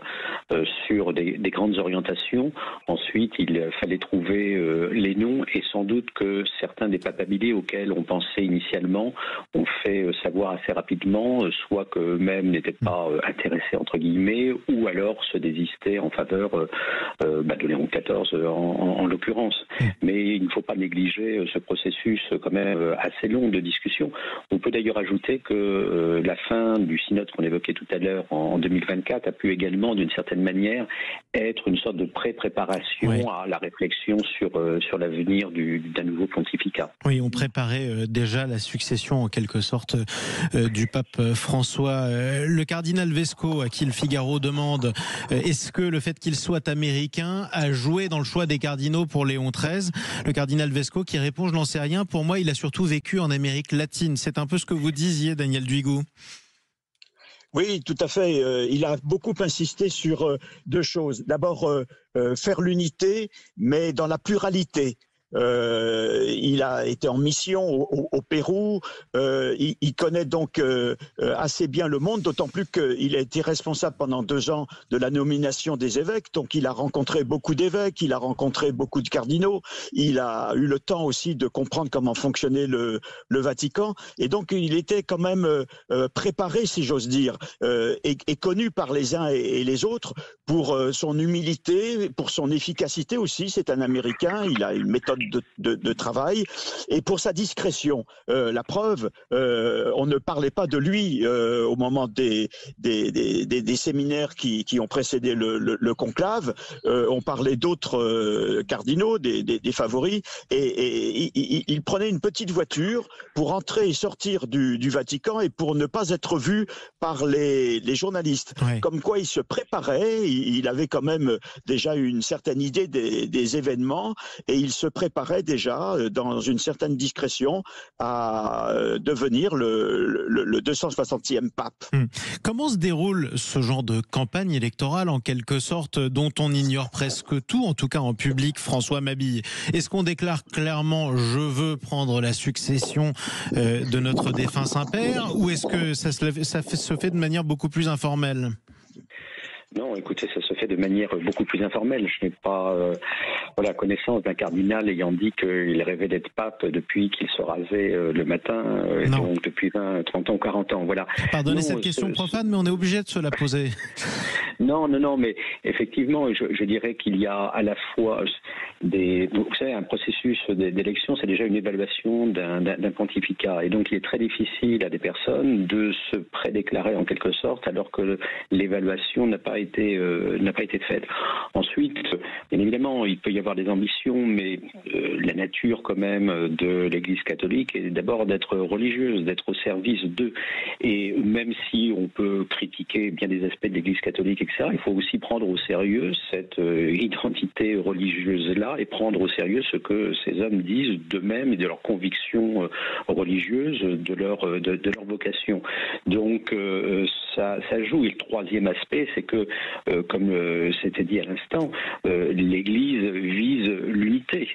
sur des grandes orientations. Ensuite, il fallait trouver les noms, et sans doute que certains des papabiliés auxquels on pensait initialement ont fait savoir assez rapidement, soit qu'eux-mêmes n'étaient pas intéressés, entre guillemets, ou alors se désistaient en faveur de Léon XIV en l'occurrence. Mais il ne faut pas négliger ce processus quand même assez long de discussion. On peut d'ailleurs ajouter que la fin du synode qu'on évoquait tout à l'heure en 2024 a pu également, d'une certaine manière, être une sorte de pré-préparation à la réflexion sur l'avenir d'un nouveau pontificat. Oui, on préparait déjà la succession en quelque sorte du pape François. Le cardinal Vesco, à qui le Figaro demande est-ce que le fait qu'il soit américain a joué dans le choix des cardinaux pour Léon XIII? Le cardinal Vesco qui répond je n'en sais rien, pour moi il a surtout vécu en Amérique latine. C'est un peu ce que vous disiez, Daniel Duigou. Oui, tout à fait. Il a beaucoup insisté sur deux choses. D'abord, faire l'unité, mais dans la pluralité. Il a été en mission au Pérou, il connaît donc assez bien le monde, d'autant plus qu'il a été responsable pendant 2 ans de la nomination des évêques, donc il a rencontré beaucoup d'évêques, il a rencontré beaucoup de cardinaux, il a eu le temps aussi de comprendre comment fonctionnait le Vatican, et donc il était quand même préparé, si j'ose dire, et connu par les uns et les autres pour son humilité, pour son efficacité aussi. C'est un Américain, il a une méthode de travail, et pour sa discrétion. La preuve, on ne parlait pas de lui au moment des séminaires qui ont précédé le conclave. On parlait d'autres cardinaux, des favoris, et il prenait une petite voiture pour entrer et sortir du Vatican et pour ne pas être vu par les journalistes. Ouais. Comme quoi il se préparait, il avait quand même déjà une certaine idée des événements, et il se préparait déjà dans une certaine discrétion à devenir le 260e pape. Comment se déroule ce genre de campagne électorale, en quelque sorte, dont on ignore presque tout, en tout cas en public, François Mabille? Est-ce qu'on déclare clairement « je veux prendre la succession de notre défunt Saint-Père » ou est-ce que ça se fait de manière beaucoup plus informelle? Non, écoutez, ça se fait de manière beaucoup plus informelle. Je n'ai pas connaissance d'un cardinal ayant dit qu'il rêvait d'être pape depuis qu'il se rasait le matin, donc depuis 20, 30 ans, 40 ans. Voilà. Pardonnez cette question profane, mais on est obligé de se la poser. Non, mais effectivement, je dirais qu'il y a à la fois vous savez, un processus d'élection, c'est déjà une évaluation d'un pontificat. Et donc, il est très difficile à des personnes de se prédéclarer en quelque sorte, alors que l'évaluation n'a pas été faite. Ensuite, bien évidemment, il peut y avoir des ambitions, mais la nature quand même de l'Église catholique est d'abord d'être religieuse, d'être au service d'eux. Et même si on peut critiquer bien des aspects de l'Église catholique, etc., il faut aussi prendre au sérieux cette identité religieuse-là et prendre au sérieux ce que ces hommes disent d'eux-mêmes et de leurs convictions religieuses, de leur vocation. Donc ça joue. Et le troisième aspect, c'est que, comme c'était dit à l'instant, l'Église vise l'unité,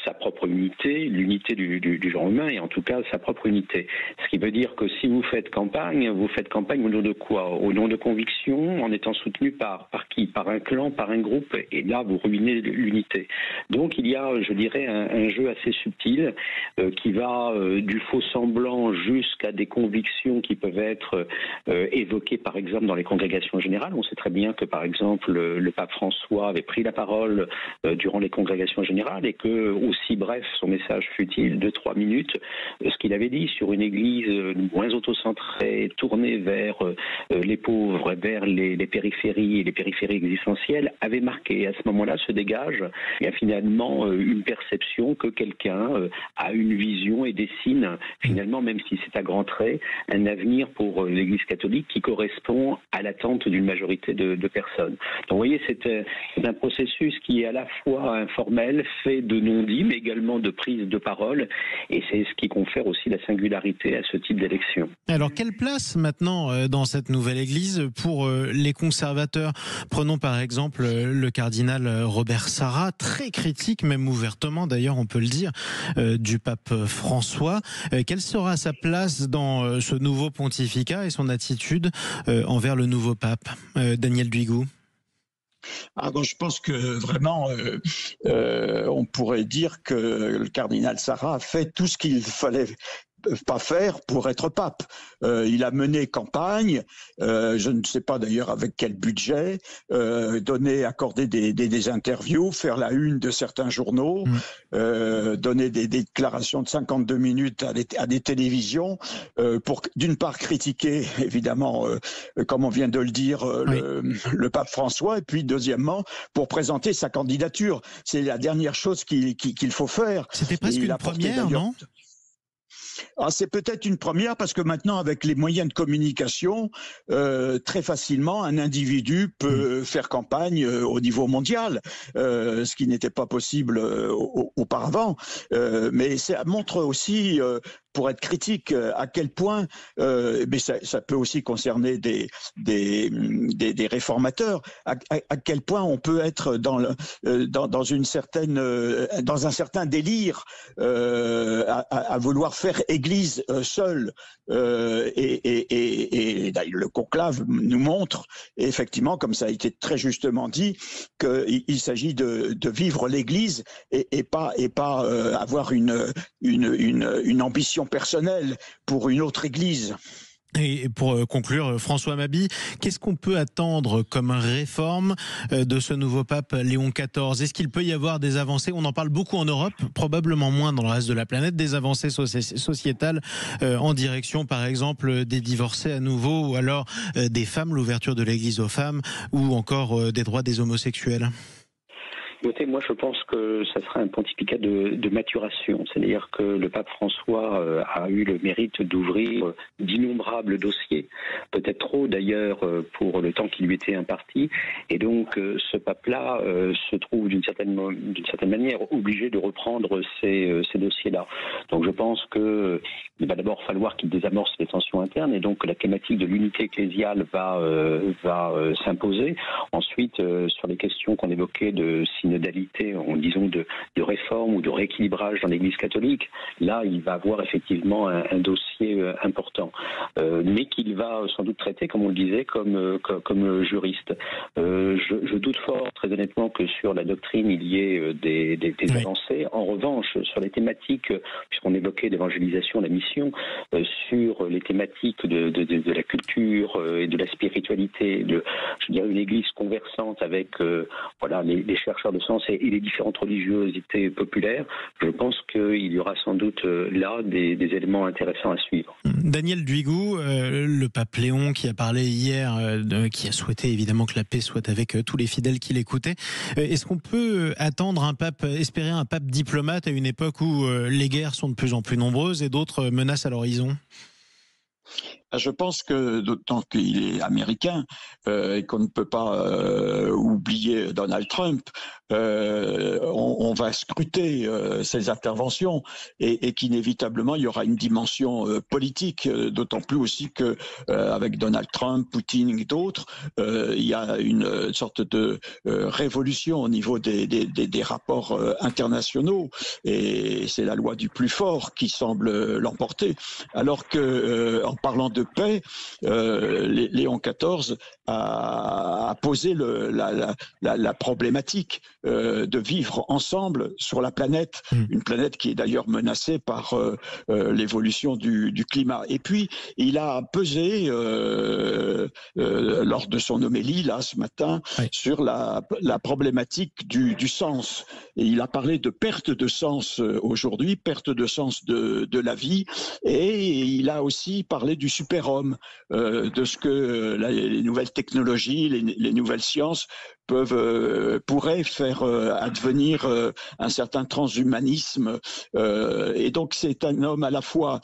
sa propre unité, l'unité du genre humain, et en tout cas sa propre unité. Ce qui veut dire que si vous faites campagne au nom de quoi? Au nom de convictions, en étant soutenu par qui? Par un clan, par un groupe, et là vous ruinez l'unité. Donc il y a, je dirais, un jeu assez subtil qui va du faux semblant jusqu'à des convictions qui peuvent être évoquées par exemple dans les congrégations générales. On sait très bien que par exemple le pape François avait pris la parole durant les congrégations générales, et que, aussi bref son message fut-il, 2-3 minutes, ce qu'il avait dit sur une église moins autocentrée, tournée vers les pauvres, vers les périphéries et les périphéries existentielles, avait marqué. Et à ce moment-là se dégage finalement une perception que quelqu'un a une vision et dessine finalement, même si c'est à grands traits, un avenir pour l'Église catholique qui correspond à l'attente d'une majorité de personnes. Donc vous voyez, c'est un processus qui est à la fois informel, fait de non-dits, mais également de prise de parole, et c'est ce qui confère aussi la singularité à ce type d'élection. Alors, quelle place maintenant dans cette nouvelle Église pour les conservateurs? Prenons par exemple le cardinal Robert Sarrat, très critique, même ouvertement d'ailleurs, on peut le dire, du pape François. Quelle sera sa place dans ce nouveau pontificat et son attitude envers le nouveau pape? Daniel Duigou. Je pense que vraiment, on pourrait dire que le cardinal Sarrat a fait tout ce qu'il fallait pas faire pour être pape. Il a mené campagne, je ne sais pas d'ailleurs avec quel budget, accorder des interviews, faire la une de certains journaux, donner des déclarations de 52 minutes à des télévisions, pour d'une part critiquer évidemment, comme on vient de le dire, le pape François, et puis deuxièmement pour présenter sa candidature. C'est la dernière chose qu'il faut faire. C'était presque une première, non ? C'est peut-être une première, parce que maintenant, avec les moyens de communication, très facilement, un individu peut faire campagne au niveau mondial, ce qui n'était pas possible auparavant. Mais ça montre aussi, pour être critique, à quel point, mais ça peut aussi concerner des réformateurs, à quel point on peut être dans un certain délire à vouloir faire Église seule. Et le conclave nous montre, effectivement, comme ça a été très justement dit, qu'il s'agit de vivre l'Église et pas avoir une ambition personnelle pour une autre Église. Et pour conclure, François Mabille, qu'est-ce qu'on peut attendre comme réforme de ce nouveau pape Léon XIV? Est-ce qu'il peut y avoir des avancées? On en parle beaucoup en Europe, probablement moins dans le reste de la planète, des avancées sociétales en direction, par exemple, des divorcés à nouveau, ou alors des femmes, l'ouverture de l'Église aux femmes, ou encore des droits des homosexuels? Écoutez, moi je pense que ça sera un pontificat de maturation, c'est-à-dire que le pape François a eu le mérite d'ouvrir d'innombrables dossiers, peut-être trop d'ailleurs pour le temps qui lui était imparti, et donc ce pape-là se trouve d'une certaine manière obligé de reprendre ces dossiers-là. Donc je pense que il va d'abord falloir qu'il désamorce les tensions internes, et donc la thématique de l'unité ecclésiale va s'imposer. Ensuite, sur les questions qu'on évoquait de synodalité, disons de réforme ou de rééquilibrage dans l'Église catholique, là il va avoir effectivement un dossier important, mais qu'il va sans doute traiter, comme on le disait, comme juriste. Je doute fort, très honnêtement, que sur la doctrine il y ait des avancées. En revanche, sur les thématiques, puisqu'on évoquait l'évangélisation, la mission, sur les thématiques de la culture et de la spiritualité, je dirais une Église conversante avec les chercheurs de sens et les différentes religiosités populaires, je pense qu'il y aura sans doute là des éléments intéressants à suivre. Daniel Duigou, le pape Léon qui a parlé hier, qui a souhaité évidemment que la paix soit avec tous les fidèles qui l'écoutaient. Est-ce qu'on peut espérer un pape diplomate à une époque où les guerres sont de plus en plus nombreuses et d'autres menacent à l'horizon? Je pense que, d'autant qu'il est américain et qu'on ne peut pas oublier Donald Trump, on va scruter ses interventions et qu'inévitablement il y aura une dimension politique, d'autant plus aussi que avec Donald Trump, Poutine et d'autres, il y a une sorte de révolution au niveau des rapports internationaux, et c'est la loi du plus fort qui semble l'emporter. Alors que en parlant de paix, Léon XIV a posé la problématique de vivre ensemble sur la planète, une planète qui est d'ailleurs menacée par l'évolution du climat. Et puis, il a pesé lors de son homélie, là, ce matin, sur la problématique du sens. Et il a parlé de perte de sens aujourd'hui, perte de sens de la vie, et il a aussi parlé du super-homme, de ce que les nouvelles technologies, les nouvelles sciences pourraient faire advenir un certain transhumanisme. Et donc c'est un homme à la fois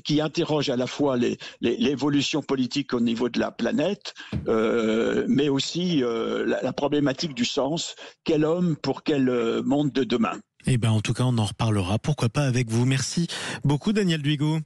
qui interroge à la fois l'évolution politique au niveau de la planète, mais aussi la problématique du sens. Quel homme pour quel monde de demain? Eh ben, en tout cas, on en reparlera. Pourquoi pas avec vous. Merci beaucoup, Daniel Duigou,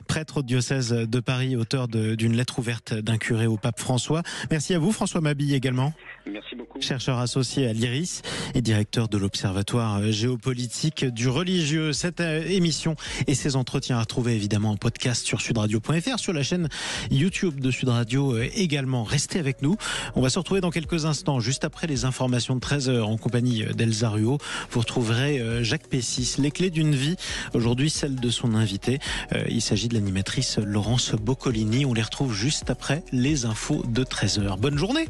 prêtre au diocèse de Paris, auteur d'une lettre ouverte d'un curé au pape François. Merci à vous, François Mabille, également. Merci beaucoup. Chercheur associé à l'IRIS et directeur de l'Observatoire géopolitique du religieux. Cette émission et ces entretiens à retrouver évidemment en podcast sur sudradio.fr, sur la chaîne YouTube de Sud Radio également. Restez avec nous. On va se retrouver dans quelques instants, juste après les informations de 13h en compagnie d'Elsa Ruot. Vous retrouverez Jacques Pessis, les clés d'une vie. Aujourd'hui, celle de son invité. Il s'agit de l'animatrice Laurence Boccolini. On les retrouve juste après les infos de 13h. Bonne journée.